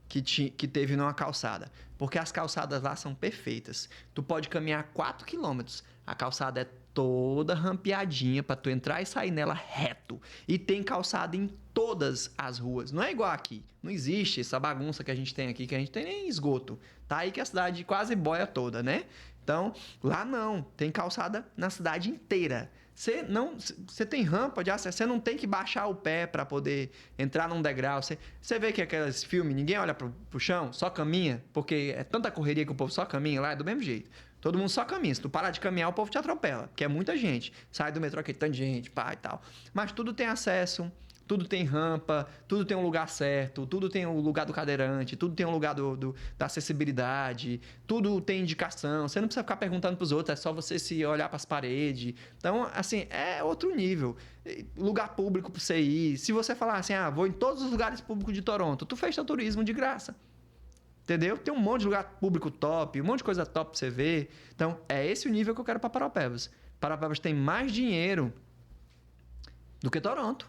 que teve numa calçada. Porque as calçadas lá são perfeitas. Tu pode caminhar 4 quilômetros. A calçada é toda rampeadinha para tu entrar e sair nela reto. E tem calçada em todas as ruas. Não é igual aqui. Não existe essa bagunça que a gente tem aqui, que a gente tem nem esgoto. Tá aí que a cidade quase boia toda, né? Então, lá não. Tem calçada na cidade inteira. Você tem rampa de acesso, você não tem que baixar o pé para poder entrar num degrau. Você vê que aqueles filmes, ninguém olha pro chão, só caminha, porque é tanta correria que o povo só caminha lá, é do mesmo jeito. Todo mundo só caminha. Se tu parar de caminhar, o povo te atropela, porque é muita gente. Sai do metrô, aquele tanto de gente, pá e tal. Mas tudo tem acesso, tudo tem rampa, tudo tem um lugar certo, tudo tem o lugar do cadeirante, tudo tem um lugar da acessibilidade, tudo tem indicação. Você não precisa ficar perguntando pros outros, é só você se olhar pras paredes. Então, assim, é outro nível. Lugar público pra você ir. Se você falar assim, vou em todos os lugares públicos de Toronto, tu fez teu turismo de graça. Entendeu? Tem um monte de lugar público top, um monte de coisa top pra você ver. Então, é esse o nível que eu quero pra Paraupebas. Paraupebas tem mais dinheiro do que Toronto.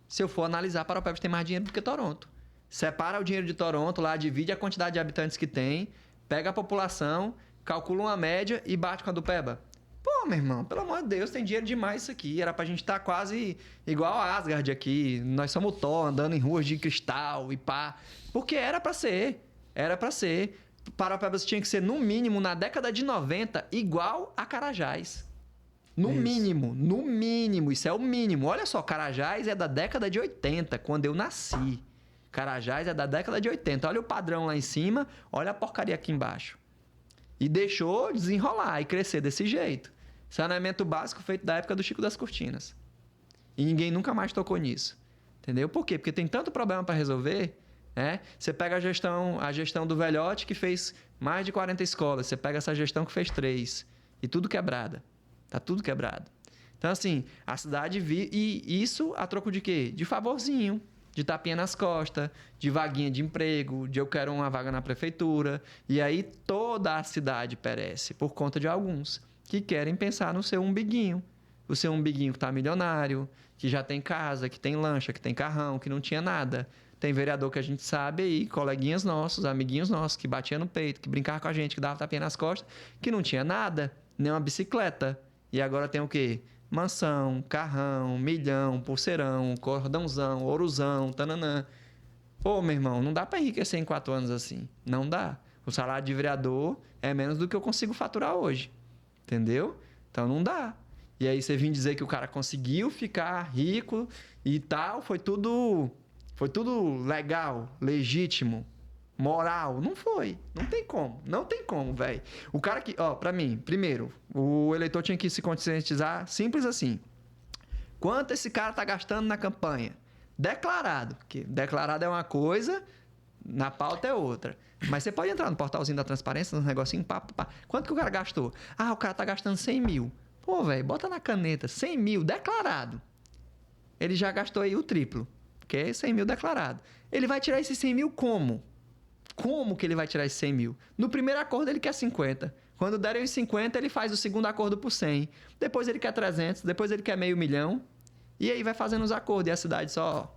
Se eu for analisar, Paraupebas tem mais dinheiro do que Toronto. Separa o dinheiro de Toronto lá, divide a quantidade de habitantes que tem, pega a população, calcula uma média e bate com a do Peba. Pô, meu irmão, pelo amor de Deus, tem dinheiro demais isso aqui. Era pra gente estar quase igual a Asgard aqui. Nós somos Thor, andando em ruas de cristal e pá. Porque era pra ser. Era pra ser. Paraupebas tinha que ser, no mínimo, na década de 90, igual a Carajás. No mínimo. Isso é o mínimo. Olha só, Carajás é da década de 80, quando eu nasci. Carajás é da década de 80. Olha o padrão lá em cima, olha a porcaria aqui embaixo. E deixou desenrolar e crescer desse jeito. Saneamento básico feito da época do Chico das Cortinas. E ninguém nunca mais tocou nisso. Entendeu? Por quê? Porque tem tanto problema para resolver. Você pega a gestão do Velhote, que fez mais de 40 escolas. Você pega essa gestão que fez 3. E tudo quebrada. Tá tudo quebrado. Então, assim, a cidade e isso a troco de quê? De favorzinho, de tapinha nas costas, de vaguinha de emprego, de eu quero uma vaga na prefeitura. E aí toda a cidade perece por conta de alguns que querem pensar no seu umbiguinho. O seu umbiguinho que tá milionário, que já tem casa, que tem lancha, que tem carrão, que não tinha nada. Tem vereador que a gente sabe aí, coleguinhas nossos, amiguinhos nossos, que batia no peito, que brincava com a gente, que dava tapinha nas costas, que não tinha nada, nem uma bicicleta. E agora tem o quê? Mansão, carrão, milhão, pulseirão, cordãozão, ourozão, tananã. Pô, meu irmão, não dá para enriquecer em 4 anos assim. Não dá. O salário de vereador é menos do que eu consigo faturar hoje. Entendeu? Então não dá. E aí você vir dizer que o cara conseguiu ficar rico e tal, foi tudo legal, legítimo. Moral, não foi. Não tem como, velho. O cara que, pra mim, primeiro, o eleitor tinha que se conscientizar simples assim. Quanto esse cara tá gastando na campanha? Declarado. Porque declarado é uma coisa, na pauta é outra. Mas você pode entrar no portalzinho da transparência, nos negocinhos, pá. Quanto que o cara gastou? O cara tá gastando 100 mil. Pô, velho, bota na caneta 100 mil declarado. Ele já gastou aí o triplo, que é 100 mil declarado. Ele vai tirar esses 100 mil como? Como que ele vai tirar esses 100 mil? No primeiro acordo ele quer 50. Quando derem os 50, ele faz o segundo acordo por 100. Depois ele quer 300, depois ele quer $500 mil. E aí vai fazendo os acordos e a cidade só...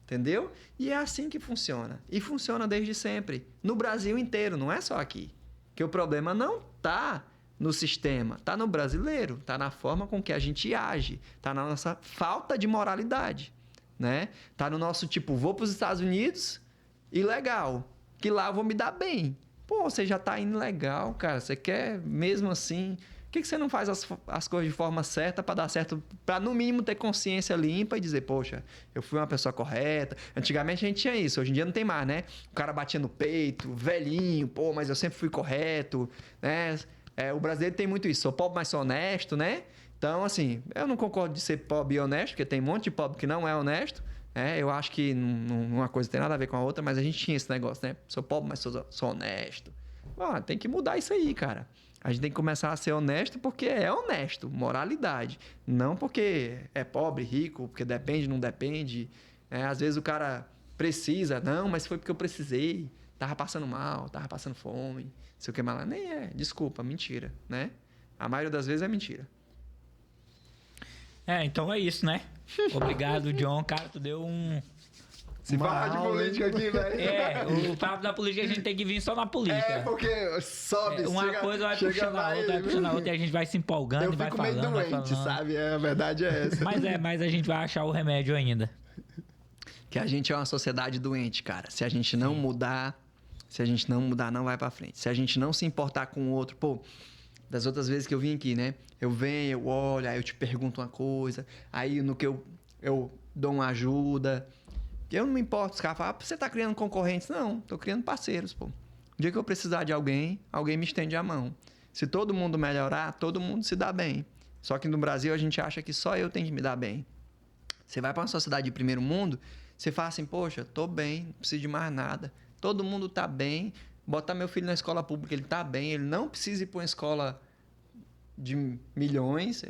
Entendeu? E é assim que funciona. E funciona desde sempre. No Brasil inteiro, não é só aqui. Que o problema não tá no sistema, tá no brasileiro, tá na forma com que a gente age, tá na nossa falta de moralidade, né? Tá no nosso tipo, vou para os Estados Unidos, ilegal, que lá eu vou me dar bem. Pô, você já tá indo legal, cara, você quer mesmo assim... Por que você não faz as coisas de forma certa para dar certo, para no mínimo ter consciência limpa e dizer, poxa, eu fui uma pessoa correta. Antigamente a gente tinha isso, hoje em dia não tem mais, né? O cara batia no peito, velhinho, pô, mas eu sempre fui correto, né? O brasileiro tem muito isso, sou pobre, mas sou honesto, né? Então, assim, eu não concordo de ser pobre e honesto, porque tem um monte de pobre que não é honesto. Eu acho que uma coisa tem nada a ver com a outra, mas a gente tinha esse negócio, né? Sou pobre, mas sou honesto. Tem que mudar isso aí, cara. A gente tem que começar a ser honesto porque é honesto, moralidade. Não porque é pobre, rico, porque depende, não depende. Às vezes o cara precisa, não, mas foi porque eu precisei. Tava passando mal, tava passando fome, não sei o que mais lá. Nem é, desculpa, mentira, né? A maioria das vezes é mentira. Então é isso, né? Obrigado, John. Cara, tu deu um... Se falar de política aqui, velho. O papo da política a gente tem que vir só na política. Porque sobe, uma coisa vai puxando a outra, vai puxando a outra e a gente vai se empolgando e vai falando. Eu fico meio doente, sabe? A verdade é essa. Mas a gente vai achar o remédio ainda. Que a gente é uma sociedade doente, cara. Se a gente não mudar, não vai pra frente. Se a gente não se importar com o outro, pô... Das outras vezes que eu vim aqui, né? Eu venho, eu olho, aí eu te pergunto uma coisa. Aí no que eu dou uma ajuda... Eu não me importo, os caras falam, você tá criando concorrentes? Não, tô criando parceiros, pô. O dia que eu precisar de alguém, alguém me estende a mão. Se todo mundo melhorar, todo mundo se dá bem. Só que no Brasil a gente acha que só eu tenho que me dar bem. Você vai para uma sociedade de primeiro mundo, você fala assim, poxa, tô bem, não preciso de mais nada. Todo mundo tá bem, botar meu filho na escola pública, ele tá bem, ele não precisa ir para uma escola de milhões,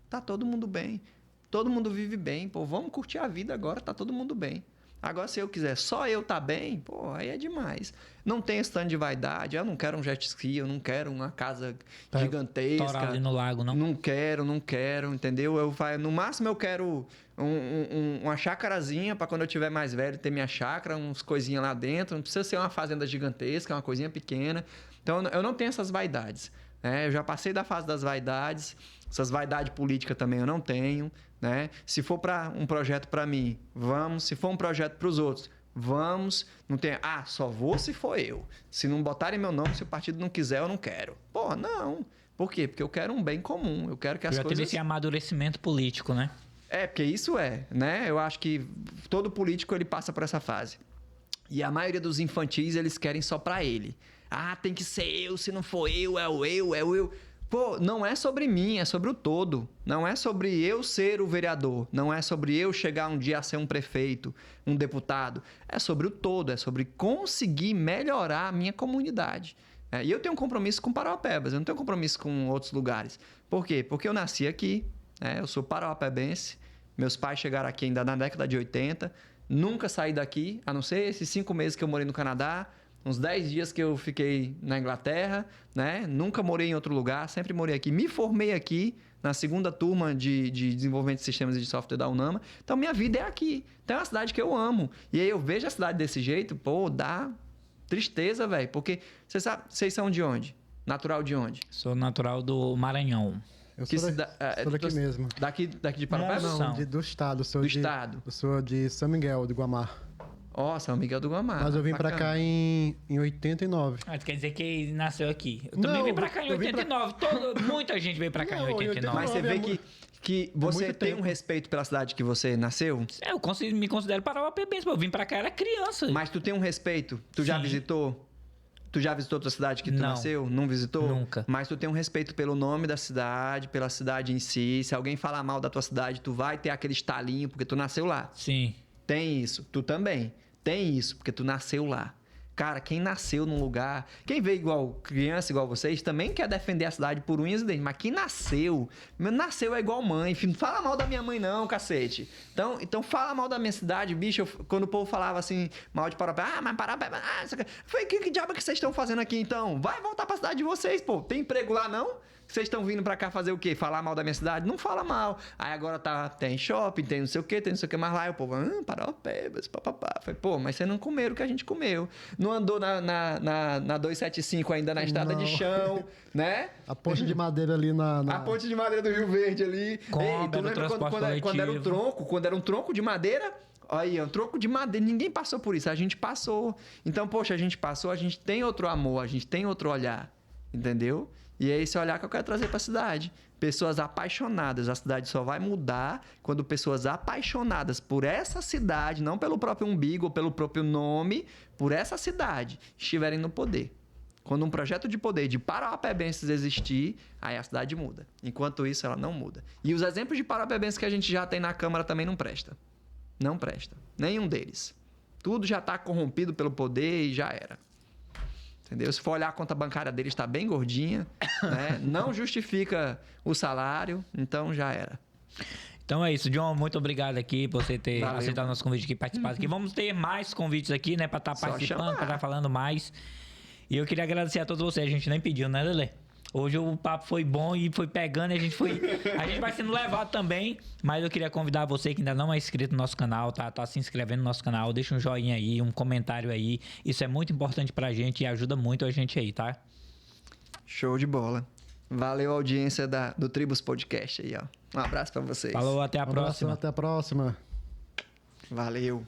tá todo mundo bem. Todo mundo vive bem, pô, vamos curtir a vida agora, tá todo mundo bem. Agora, se eu quiser só eu tá bem, pô, aí é demais. Não tem stand de vaidade, eu não quero um jet ski, eu não quero uma casa gigantesca. Torar ali no lago, não? Não quero, entendeu? No máximo eu quero uma chácarazinha para quando eu tiver mais velho ter minha chácara, uns coisinhas lá dentro. Não precisa ser uma fazenda gigantesca, uma coisinha pequena. Então, eu não tenho essas vaidades. Eu já passei da fase das vaidades. Essas vaidades políticas também eu não tenho. Né? Se for para um projeto para mim, vamos. Se for um projeto para os outros, vamos. Não tem, só vou se for eu. Se não botarem meu nome, se o partido não quiser, eu não quero. Pô, não. Por quê? Porque eu quero um bem comum. Eu quero que as coisas... Já teve esse amadurecimento político, né? Porque isso né? Eu acho que todo político ele passa por essa fase. E a maioria dos infantis, eles querem só para ele. Tem que ser eu, se não for eu, é o eu. Pô, não é sobre mim, é sobre o todo. Não é sobre eu ser o vereador. Não é sobre eu chegar um dia a ser um prefeito, um deputado. É sobre o todo, é sobre conseguir melhorar a minha comunidade. E eu tenho um compromisso com Parauapebas, eu não tenho compromisso com outros lugares. Por quê? Porque eu nasci aqui, eu sou parauapebense. Meus pais chegaram aqui ainda na década de 80. Nunca saí daqui, a não ser esses 5 meses que eu morei no Canadá. Uns 10 dias que eu fiquei na Inglaterra, né? Nunca morei em outro lugar, sempre morei aqui. Me formei aqui na 2ª turma de desenvolvimento de sistemas de software da UNAMA. Então, minha vida é aqui. Então, é uma cidade que eu amo. E aí, eu vejo a cidade desse jeito, pô, dá tristeza, velho. Porque, vocês são de onde? Natural de onde? Sou natural do Maranhão. Eu sou daqui mesmo. Daqui de Parauapebas? Não, do estado. Eu sou de São Miguel, do Guamar. São Miguel do Guamar. Mas eu vim pra cá em 89. Quer dizer que nasceu aqui. Eu também vim pra cá em 89. Muita gente veio pra cá em 89. Mas você vê que você tem um respeito pela cidade que você nasceu? Eu me considero parauapebense. Eu vim pra cá, era criança. Mas tu tem um respeito? Tu já visitou? Tu já visitou tua cidade que tu nasceu? Não visitou? Nunca. Mas tu tem um respeito pelo nome da cidade, pela cidade em si. Se alguém falar mal da tua cidade, tu vai ter aquele estalinho porque tu nasceu lá. Sim. Tem isso. Tu também. Tem isso, porque tu nasceu lá. Cara, quem nasceu num lugar... Quem veio igual criança, igual vocês, também quer defender a cidade por unhas e dentes. Mas quem nasceu é igual mãe. Filho, não fala mal da minha mãe não, cacete. Então fala mal da minha cidade, bicho. Quando o povo falava assim, mal de Parauapebas. Mas Parauapebas... Foi que diabo que vocês estão fazendo aqui, então? Vai voltar pra cidade de vocês, pô. Tem emprego lá, não? Vocês estão vindo pra cá fazer o quê? Falar mal da minha cidade? Não fala mal. Aí agora tem shopping, tem não sei o quê, tem não sei o que mais lá. E o povo, Parauapebas, papapá. Falei, pô, mas vocês não comeram o que a gente comeu. Não andou na 275 ainda na estrada de chão, né? A ponte de madeira ali A ponte de madeira do Rio Verde ali. Ei, tu lembra quando era um tronco de madeira? Aí, um tronco de madeira. Ninguém passou por isso. A gente passou. Então, poxa, a gente passou, a gente tem outro amor, a gente tem outro olhar. Entendeu? E é esse olhar que eu quero trazer para a cidade. Pessoas apaixonadas. A cidade só vai mudar quando pessoas apaixonadas por essa cidade, não pelo próprio umbigo ou pelo próprio nome, por essa cidade, estiverem no poder. Quando um projeto de poder de parauapebenses existir, aí a cidade muda. Enquanto isso, ela não muda. E os exemplos de parauapebenses que a gente já tem na Câmara também não presta. Não presta. Nenhum deles. Tudo já está corrompido pelo poder e já era. Entendeu? Se for olhar a conta bancária dele, está bem gordinha, né? Não justifica o salário, então já era. Então é isso, John, muito obrigado aqui por você ter aceitado nosso convite aqui, participado aqui. Vamos ter mais convites aqui, né, para estar participando, para estar falando mais. E eu queria agradecer a todos vocês, a gente nem pediu, né, Lelê? Hoje o papo foi bom e foi pegando e a gente vai sendo levado também, mas eu queria convidar você que ainda não é inscrito no nosso canal, tá se inscrevendo no nosso canal, deixa um joinha aí, um comentário aí, isso é muito importante pra gente e ajuda muito a gente aí, tá? Show de bola. Valeu a audiência do Tribus Podcast aí, ó. Um abraço pra vocês. Falou, até a próxima. Até a próxima. Valeu.